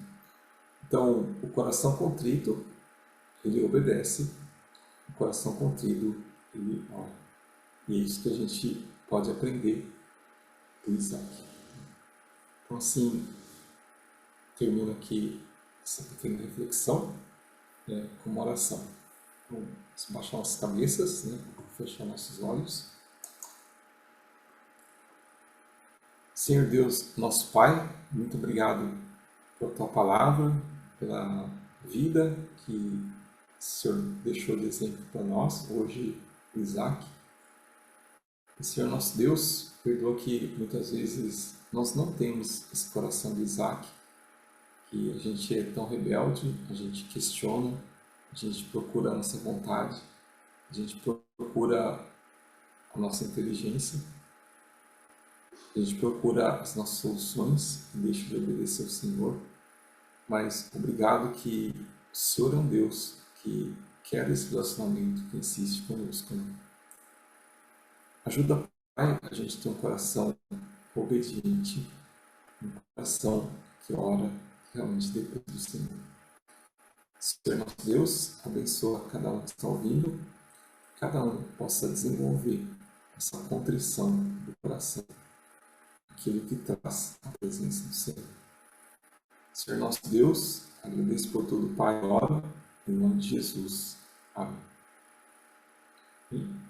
Então, o coração contrito, ele obedece, o coração contrito, ele ora. E é isso que a gente pode aprender do Isaac. Então, assim, termino aqui essa pequena reflexão, né, com uma oração. Então, vamos baixar nossas cabeças, né, fechar nossos olhos. Senhor Deus, nosso Pai, muito obrigado pela Tua palavra, pela vida que o Senhor deixou de exemplo para nós, hoje, o Isaac. E, Senhor nosso Deus, perdoa que muitas vezes nós não temos esse coração de Isaac, que a gente é tão rebelde, a gente questiona, a gente procura a nossa vontade, a gente procura a nossa inteligência, a gente procura as nossas soluções e deixa de obedecer ao Senhor. Mas obrigado que o Senhor é um Deus que quer esse relacionamento, que insiste conosco, né? Ajuda, Pai, a gente ter um coração obediente, um coração que ora, que realmente depende do Senhor. Senhor nosso Deus, abençoa cada um que está ouvindo, cada um possa desenvolver essa contrição do coração, aquilo que traz a presença do Senhor. Senhor nosso Deus, agradeço por tudo, Pai, ora, em nome de Jesus. Amém. E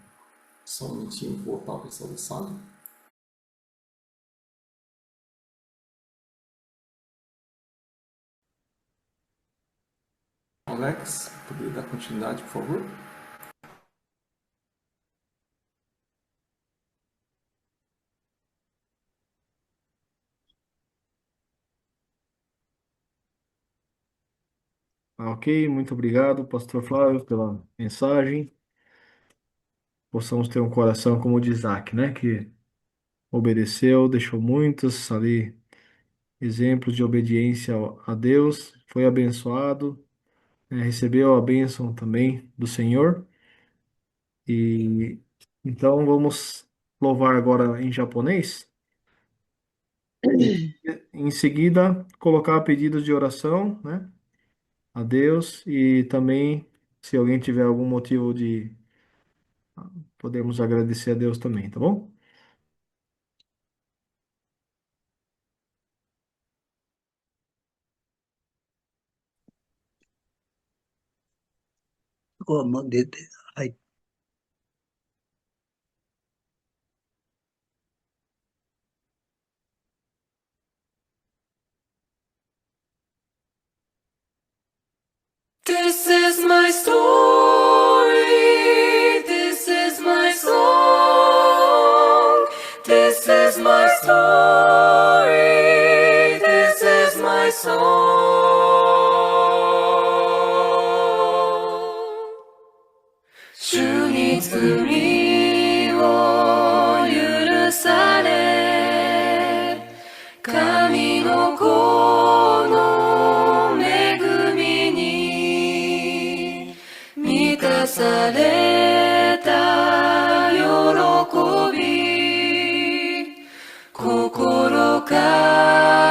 só um minutinho, vou voltar ao pessoal da sala. Alex, poderia dar continuidade, por favor? Ok, muito obrigado, Pastor Flávio, pela mensagem. Possamos ter um coração como o de Isaac, né? Que obedeceu, deixou muitos ali exemplos de obediência a Deus, foi abençoado, recebeu a bênção também do Senhor. E então vamos louvar agora em japonês. Em, em seguida, colocar pedidos de oração, né, a Deus e também, se alguém tiver algum motivo de podemos agradecer a Deus também, tá bom? ここはもう出て、はい。This is my story. This is my song. This is my story. This is my song. 主に罪を許され、神の子の恵みに満たされた喜び、心か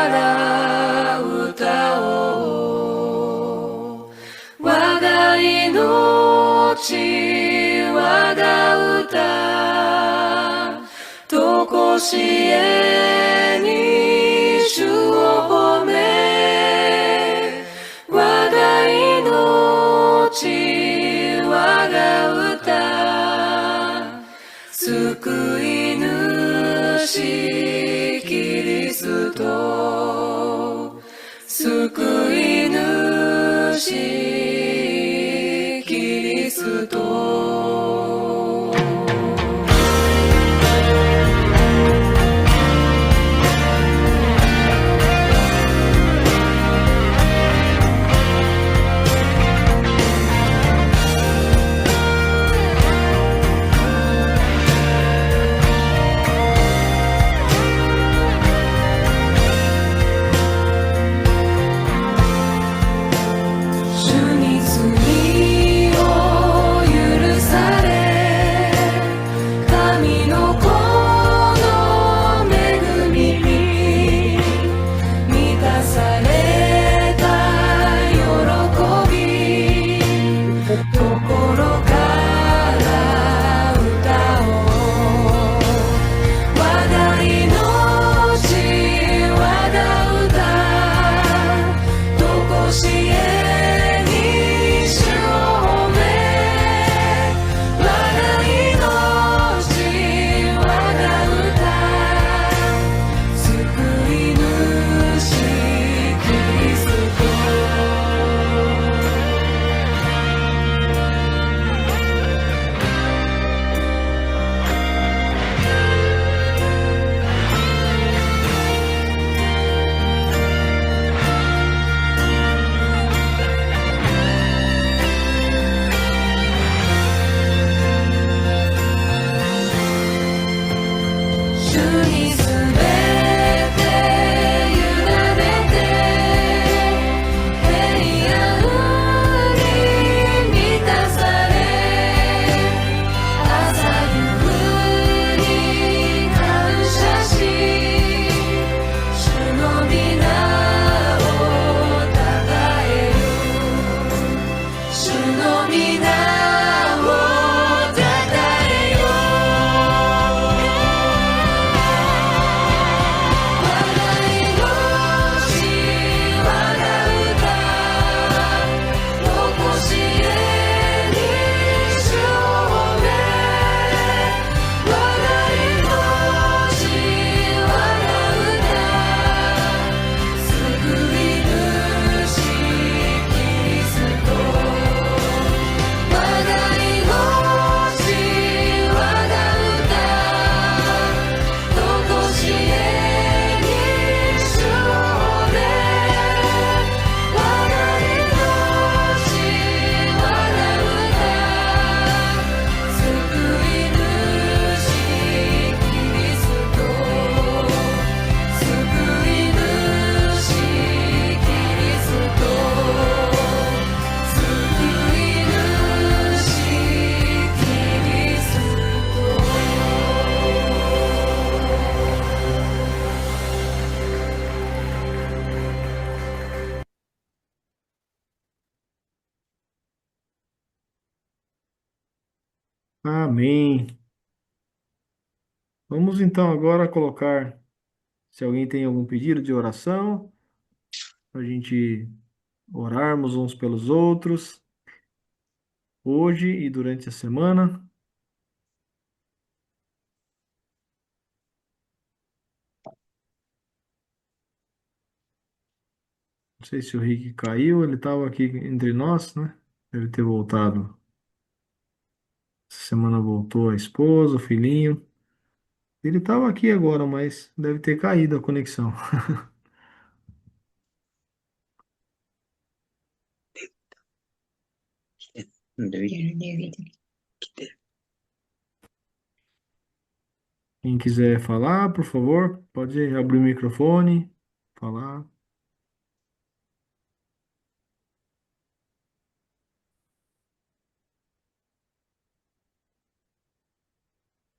ら歌おう。我が命、我が歌、とこしえに主を褒め、我が命、我が歌、救い主キリスト、救い主キリスト。主に罪を許され、神の子の恵みに満たされた喜び、心から歌おう。我が命、我が歌、とこしえに主を褒め、我が命、我が歌、救い主キリスト。主にすべて委ねて、平安に満たされ、朝夕に感謝し、主の皆をたたえる。主の皆をたたえよう。Amém. Vamos então agora colocar, se alguém tem algum pedido de oração, para a gente orarmos uns pelos outros, hoje e durante a semana. Não sei se o Rick caiu, ele estava aqui entre nós, né? Deve ter voltado. Essa semana voltou a esposa, o filhinho. Ele estava aqui agora, mas deve ter caído a conexão. Quem quiser falar, por favor, pode abrir o microfone, falar.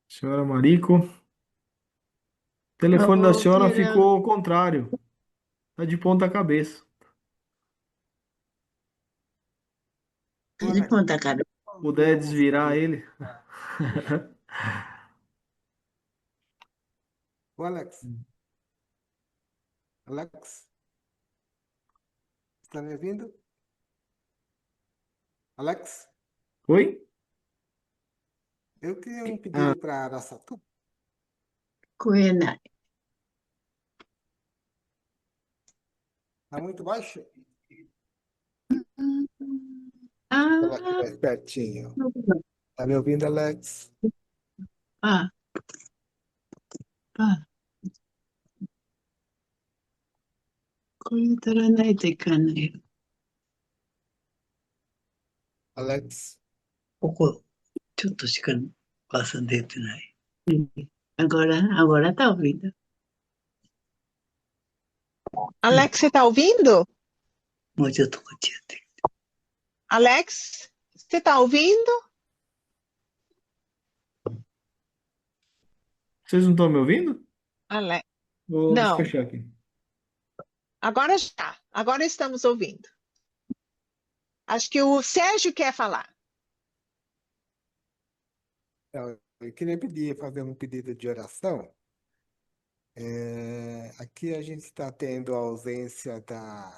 Senhora Marico, o telefone da Eu senhora quero. ficou ao contrário, tá de ponta cabeça. De ponta cabeça. Puder desvirar ele. Ô, Alex, Alex, está me ouvindo? Alex, Oi? eu tenho um Ah, pedido para Araçatuba. 聞こえない。 Está muito baixo? あ Coloque あ、mais pertinho. そうだ。 Está me ouvindo, Alex? ああ、これ取らないといかんのよ。 Alex, ここ、ちょっとしか朝出てない。Agora tá ouvindo. Alex, você tá ouvindo? もうちょっとこっちやって。 Alex, você tá ouvindo? vocês não estão me ouvindo? Ale... Vou Não, fechar aqui. agora já. Agora estamos ouvindo. Acho que o Sérgio quer falar. eu queria fazer um pedido de oração. Aqui a gente está tendo a ausência da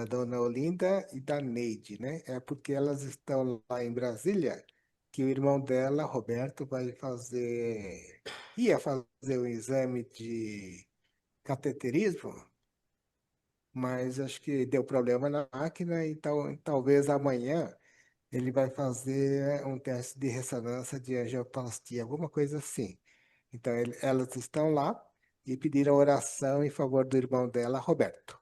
dona Olinda e da Neide, né? É porque elas estão lá em Brasília, que o irmão dela, Roberto, ia fazer um exame de cateterismo, mas acho que deu problema na máquina, então talvez amanhã ele vai fazer um teste de ressonância de angioplastia, alguma coisa assim. Então elas estão lá e pediram oração em favor do irmão dela, Roberto.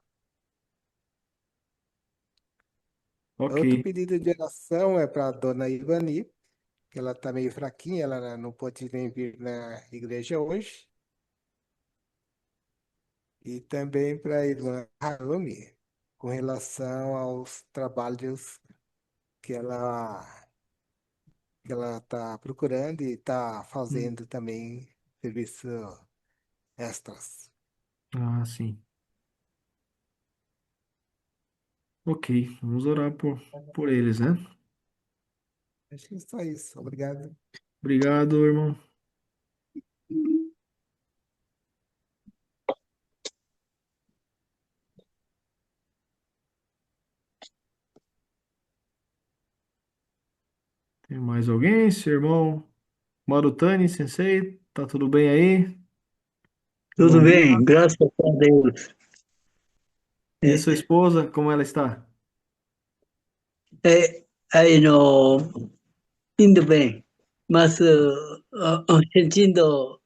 Outro Ok. pedido de oração é para a dona Ivani, que ela está meio fraquinha, ela não pôde nem vir na igreja hoje. E também para a irmã Harumi, com relação aos trabalhos que ela está procurando e está fazendo também serviço extras. Ah, sim. Ok, vamos orar por eles, né? Acho que é só isso. Obrigado. Obrigado, irmão. Tem mais alguém? Seu irmão Marutani, Sensei, tá tudo bem aí? Tudo Bom dia. bem, graças a Deus. E a sua esposa, como ela está? Aí no, indo bem, mas sentindo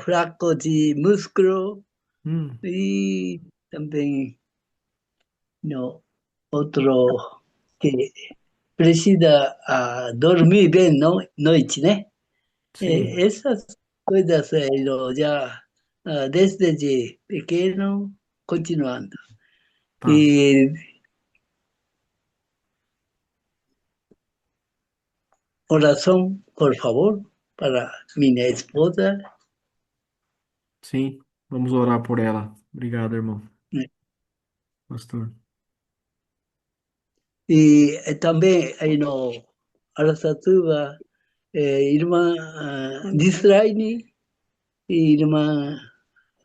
fraco de músculo e também no outro que precisa dormir bem noite, né? Sim. Essas coisas já desde pequeno continuando. Tá. E oração, por favor, para minha esposa. Sim, vamos orar por ela. Obrigado, irmão. Né? Pastor. E também aí no Araçatuba Irmã Distraine e irmã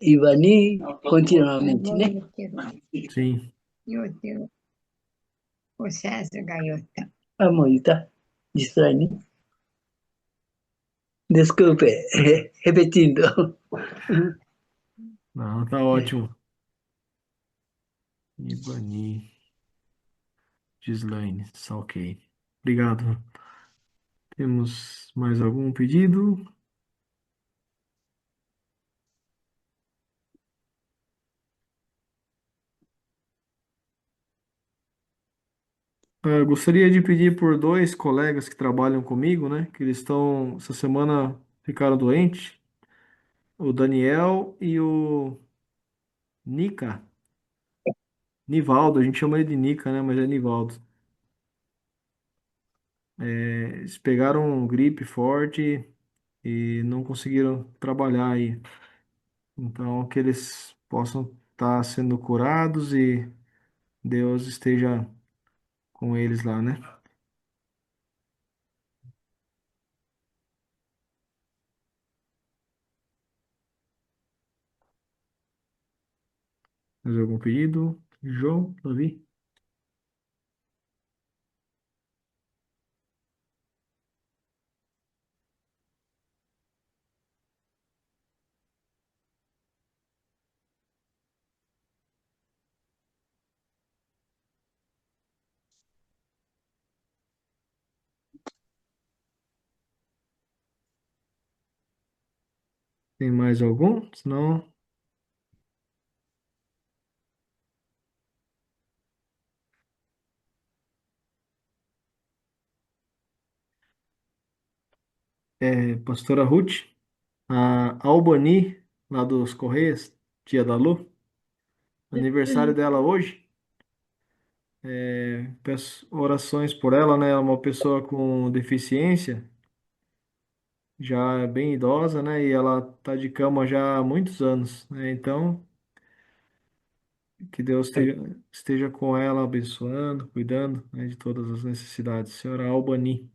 Ivani, continuamente, né? Sim. おしゃすがよった。Amorita, Distraine. Desculpe, repetindo. Não, tá ótimo. Ibani, Gislaine, tá ok. Obrigado. Temos mais algum pedido? Eu gostaria de pedir por dois colegas que trabalham comigo, né? Que eles estão, essa semana ficaram doentes. O Daniel e o Nica. Nivaldo, a gente chama ele de Nica, né? Mas é Nivaldo. Eles pegaram um gripe forte e não conseguiram trabalhar aí. Então, que eles possam estar sendo curados e Deus esteja com eles lá, né? Mais algum pedido? João, Davi? Tem mais algum? Senão, Pastora Ruth, a Albani, lá dos Correios, tia da Lu, aniversário dela hoje. Peço orações por ela, né? Ela é uma pessoa com deficiência, já é bem idosa, né? E ela tá de cama já há muitos anos, né? Então, que Deus esteja com ela, abençoando, cuidando, né, de todas as necessidades. Senhora Albani,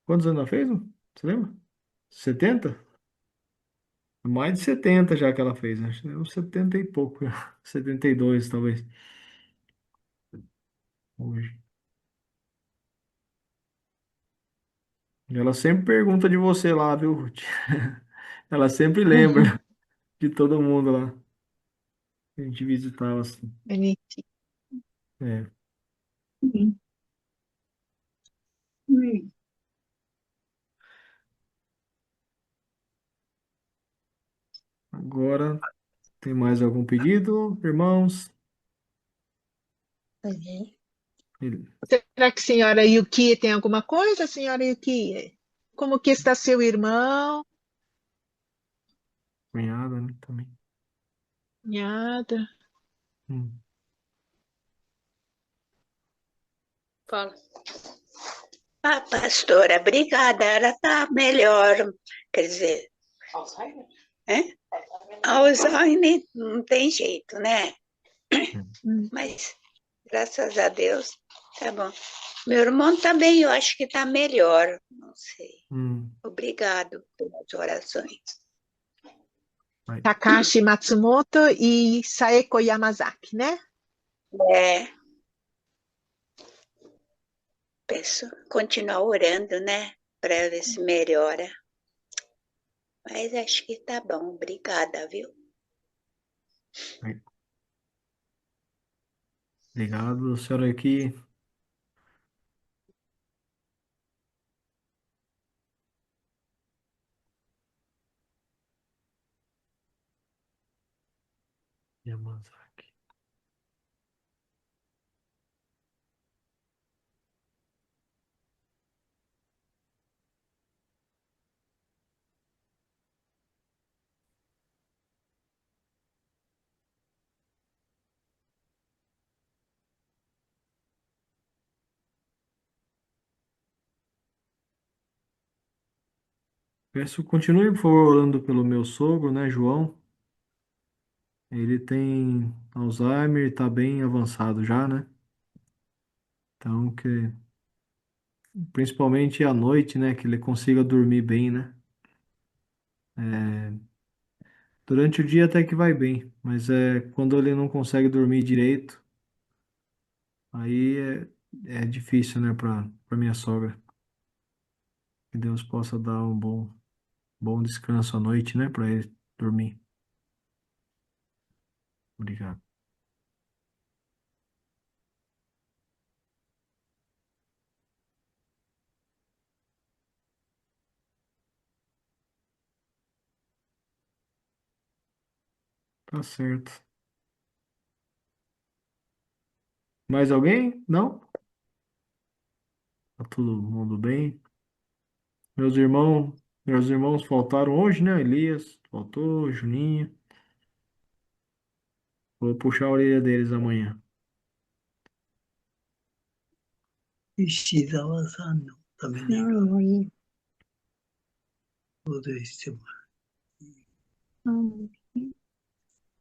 quantos anos ela fez? Você lembra? 70? Mais de 70 já que ela fez, acho que é uns 70 e pouco, 72 talvez, hoje. E ela sempre pergunta de você lá, viu, Ruth? Ela sempre lembra de todo mundo lá. A gente visitava assim. Bonitinho. É. Agora, tem mais algum pedido, irmãos? Ele- Será que a senhora Yuki tem alguma coisa, senhora Yuki? Como que está seu irmão? Cunhada, né, também. Nada. Hum. Fala. Ah, pastora, obrigada. Ela está melhor. Quer dizer, Alzheimer? hein? Alzheimer não tem jeito, né? Mas, graças a Deus, tá bom. Meu irmão também, eu acho que está melhor. Não sei. Hum. Obrigado pelas orações. Takashi Matsumoto e Saeko Yamazaki, né? É. Peço, continuar orando, né? Para ver se melhora. Mas acho que tá bom. Obrigada, viu? Obrigado, senhora aqui. Yamazaki. Peço, continue, por favor, orando pelo meu sogro, né, João? Ele tem Alzheimer, está bem avançado já, né? Então, que principalmente à noite, né? Que ele consiga dormir bem, né? É, durante o dia até que vai bem, mas quando ele não consegue dormir direito, aí é difícil, né, para minha sogra. Que Deus possa dar um bom descanso à noite, né, para ele dormir. Obrigado. Tá certo. Mais alguém? Não? Tá todo mundo bem? Meus irmãos, meus irmãos faltaram hoje, né? Elias faltou, Juninho. Vou puxar a orelha deles amanhã. 石澤さんのためにお願いしてもらう。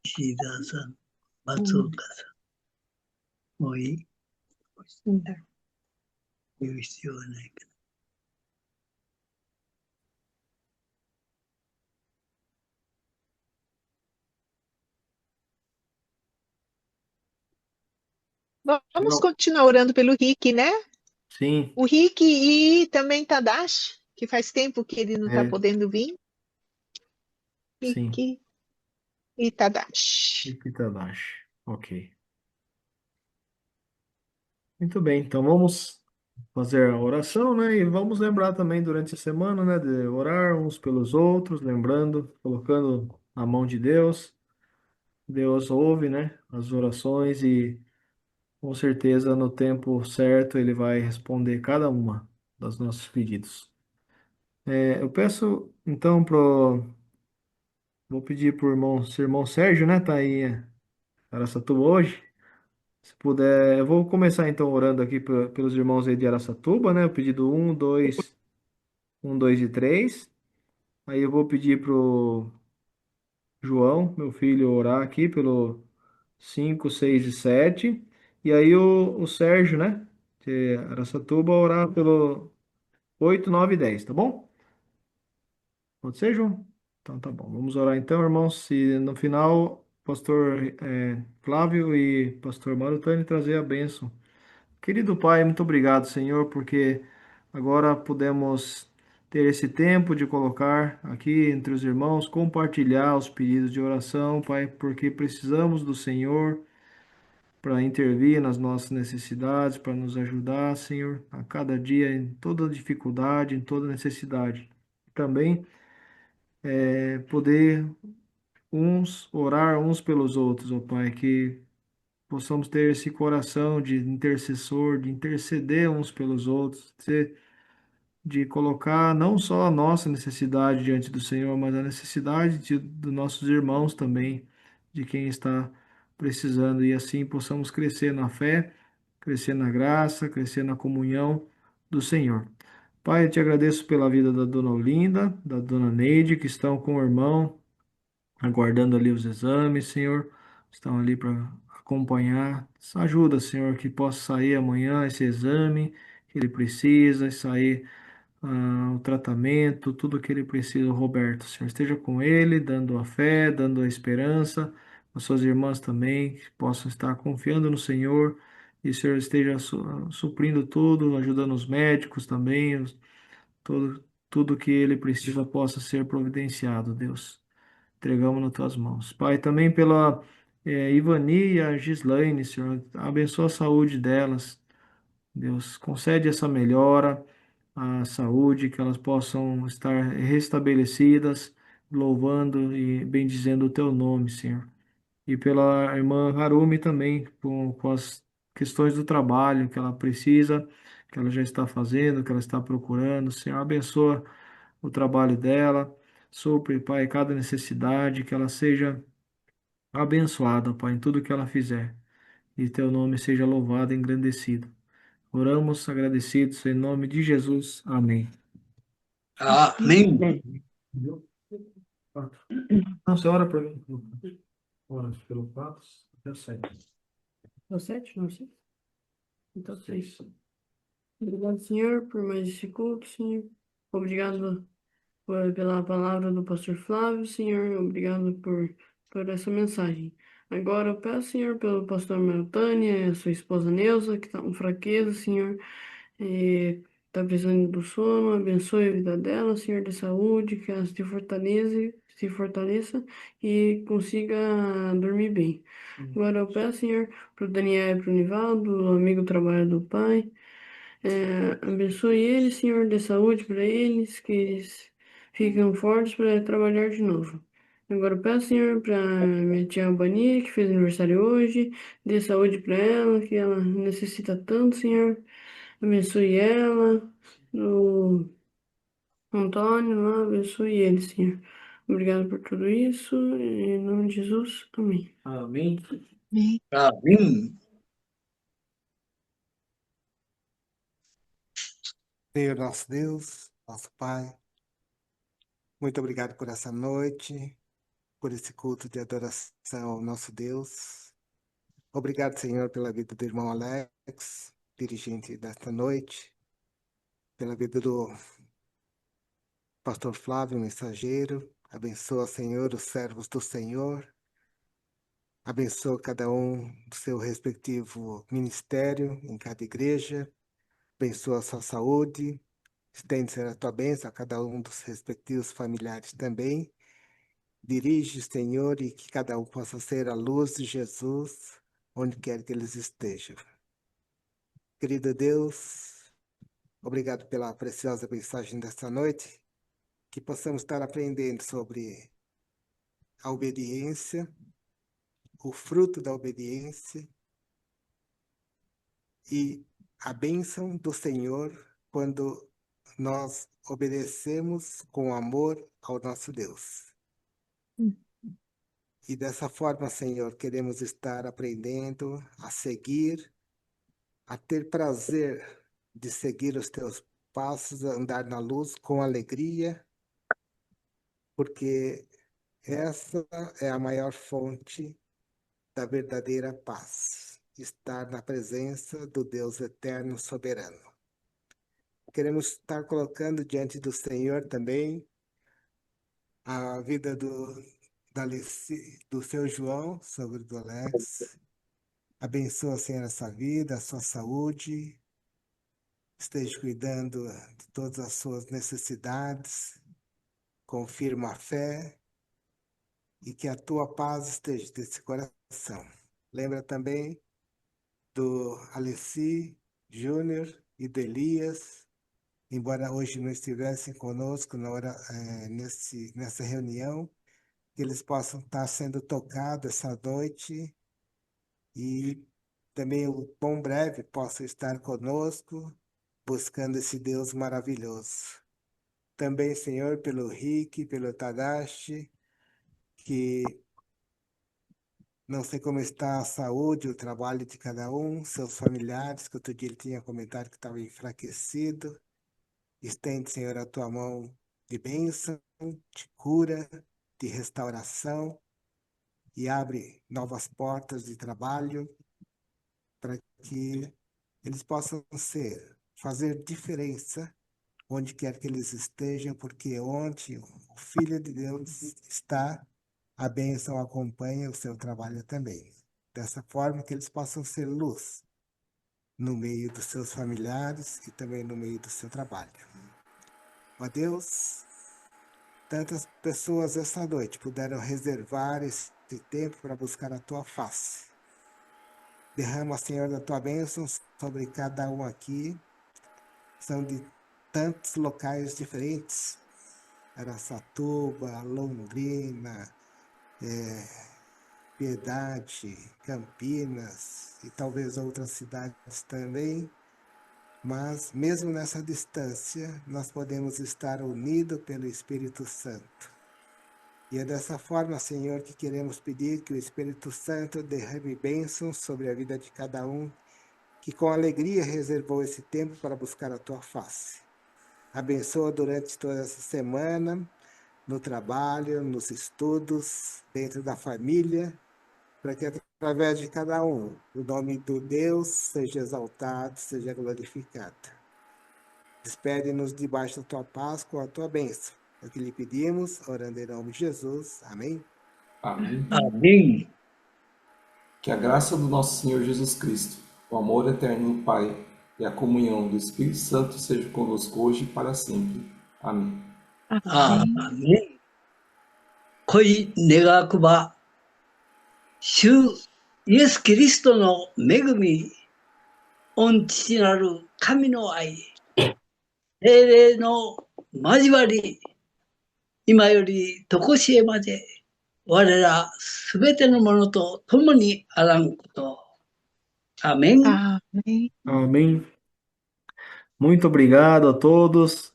石澤さん、松岡さん、もういい言う必要はないけど。Vamos continuar orando pelo Rick, né? Sim. O Rick e também Tadashi, que faz tempo que ele não está podendo vir. Sim. Rick e Tadashi. Rick e Tadashi. Ok. Muito bem, então vamos fazer a oração, né? E vamos lembrar também durante a semana, né? De orar uns pelos outros, lembrando, colocando na mão de Deus. Deus ouve, né? As orações e com certeza no tempo certo Ele vai responder cada uma dos nossos pedidos. Eu peço então vou pedir pro irmão Sérgio, né? Tá aí em Araçatuba hoje. Se puder, eu vou começar então orando aqui pelos irmãos aí de Araçatuba, né? O pedido um, 2 e 3. Aí eu vou pedir pro João, meu filho, orar aqui pelo 5, 6 e 7. E aí o Sérgio, né? De Araçatuba, orar pelo 8, 9 e 10, tá bom? Pode ser, João? Então tá bom. Vamos orar então, irmãos. Se no final, pastor Flávio e pastor Marutani trazer a bênção. Querido Pai, muito obrigado, Senhor, porque agora podemos ter esse tempo de colocar aqui entre os irmãos, compartilhar os pedidos de oração, Pai, porque precisamos do Senhor para intervir nas nossas necessidades, para nos ajudar, Senhor, a cada dia em toda dificuldade, em toda necessidade. Também poder orar uns pelos outros, ó Pai, que possamos ter esse coração de intercessor, de interceder uns pelos outros, de colocar não só a nossa necessidade diante do Senhor, mas a necessidade dos nossos irmãos também, de quem está precisando, e assim possamos crescer na fé, crescer na graça, crescer na comunhão do Senhor. Pai, eu te agradeço pela vida da dona Olinda, da dona Neide, que estão com o irmão, aguardando ali os exames, Senhor, estão ali para acompanhar. Ajuda, Senhor, que possa sair amanhã esse exame que ele precisa, sair o tratamento, tudo que ele precisa, Roberto. Senhor, esteja com ele, dando a fé, dando a esperança, as suas irmãs também, que possam estar confiando no Senhor, e o Senhor esteja suprindo tudo, ajudando os médicos também, tudo que ele precisa possa ser providenciado, Deus. Entregamos nas tuas mãos. Pai, também pela Ivani e a Gislaine, Senhor, abençoa a saúde delas. Deus, concede essa melhora, a saúde, que elas possam estar restabelecidas, louvando e bendizendo o teu nome, Senhor. E pela irmã Harumi também, com as questões do trabalho que ela precisa, que ela já está fazendo, que ela está procurando. Senhor, abençoa o trabalho dela, supre, Pai, cada necessidade, que ela seja abençoada, Pai, em tudo que ela fizer. E teu nome seja louvado e engrandecido. Oramos agradecidos em nome de Jesus. Amém. Amém. Não, você ora por mim. Ora pelo 4 até o 7. É o 7, não é 6? Então 6. Obrigado, Senhor, por mais esse culto, Senhor. Obrigado pela palavra do pastor Flávio, Senhor. Obrigado por essa mensagem. Agora eu peço, Senhor, pelo pastor Meltânia, a sua esposa Neuza, que está com fraqueza, Senhor. Está precisando do sono, abençoe a vida dela, Senhor, de saúde, que ela se fortaleça e consiga dormir bem. Agora eu peço, Senhor, para o Daniel e para o Nivaldo, o amigo do trabalho do pai. Abençoe eles, Senhor, dê saúde para eles, que eles fiquem fortes para trabalhar de novo. Agora eu peço, Senhor, para minha tia Albania, que fez aniversário hoje, dê saúde para ela, que ela necessita tanto, Senhor. Abençoe ela, o Antônio lá, abençoe ele, Senhor. Obrigado por tudo isso, em nome de Jesus, amém. Amém. Amém. Senhor nosso Deus, nosso Pai, muito obrigado por essa noite, por esse culto de adoração ao nosso Deus. Obrigado, Senhor, pela vida do irmão Alex, dirigente desta noite, pela vida do pastor Flávio, mensageiro. Abençoa, Senhor, os servos do Senhor. Abençoa cada um do seu respectivo ministério em cada igreja. Abençoa a sua saúde. Estende, Senhor, a tua bênção a cada um dos respectivos familiares também. Dirige, Senhor, e que cada um possa ser a luz de Jesus, onde quer que eles estejam. Querido Deus, obrigado pela preciosa mensagem desta noite, que possamos estar aprendendo sobre a obediência, o fruto da obediência e a bênção do Senhor quando nós obedecemos com amor ao nosso Deus. E dessa forma, Senhor, queremos estar aprendendo a seguir, a ter prazer de seguir os teus passos, a andar na luz com alegria, porque essa é a maior fonte da verdadeira paz, estar na presença do Deus eterno soberano. Queremos estar colocando diante do Senhor também a vida do seu João, sobre do Alex. Abençoa, Senhor, essa vida, a sua saúde. Esteja cuidando de todas as suas necessidades. Confirma a fé e que a tua paz esteja nesse coração. Lembra também do Alessi Júnior e do Elias, embora hoje não estivessem conosco nessa reunião, que eles possam estar sendo tocados essa noite e também o bom breve possa estar conosco, buscando esse Deus maravilhoso. Também, Senhor, pelo Rick, pelo Tadashi, que não sei como está a saúde, o trabalho de cada um, seus familiares, que outro dia ele tinha comentado que estava enfraquecido. Estende, Senhor, a tua mão de bênção, de cura, de restauração e abre novas portas de trabalho para que eles possam fazer diferença onde quer que eles estejam, porque onde o Filho de Deus está, a bênção acompanha o seu trabalho também. Dessa forma que eles possam ser luz no meio dos seus familiares e também no meio do seu trabalho. Ó Deus, tantas pessoas essa noite puderam reservar esse tempo para buscar a tua face. Derrama, Senhor, da tua bênção sobre cada um aqui. São de tantos locais diferentes. Araçatuba, Londrina, Piedade, Campinas e talvez outras cidades também. Mas mesmo nessa distância, nós podemos estar unidos pelo Espírito Santo. E é dessa forma, Senhor, que queremos pedir que o Espírito Santo derrame bênçãos sobre a vida de cada um, que com alegria reservou esse tempo para buscar a tua face. Abençoa durante toda essa semana, no trabalho, nos estudos, dentro da família, para que através de cada um, o nome do Deus seja exaltado, seja glorificado. Despede-nos debaixo da tua paz com a tua bênção. É o que lhe pedimos, orando em nome de Jesus. Amém. Amém. Amém. Que a graça do nosso Senhor Jesus Cristo, o amor eterno do Pai e a comunhão do Espírito Santo seja conosco hoje e para sempre. Amém. 아멘. 거의 내가 그바 주 예수 그리스도의恵み 온父なる神の愛霊霊の交わり今より常しえまで我らすべてのものと共にあらんこと。Amém. Amém. Amém. Muito obrigado a todos.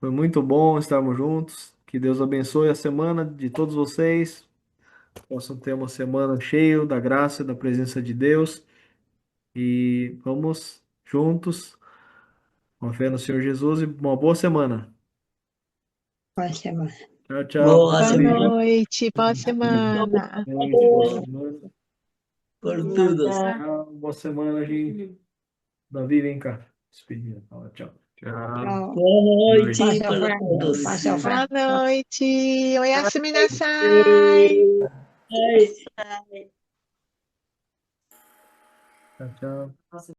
Foi muito bom estarmos juntos. Que Deus abençoe a semana de todos vocês. Possam ter uma semana cheia da graça e da presença de Deus. E vamos juntos, com a fé no Senhor Jesus, e uma boa semana. Boa semana. Tchau, tchau. Boa Boa semana. noite, boa semana. Boa semana. Por tudo. Tchau, boa semana, gente. Davi, vem cá. Despedir. Fala, tchau. Tchau. Boa noite Passa a para frase. todos. Passa a frase. Boa noite. Oyasumi nasai. Ai. Tchau, tchau.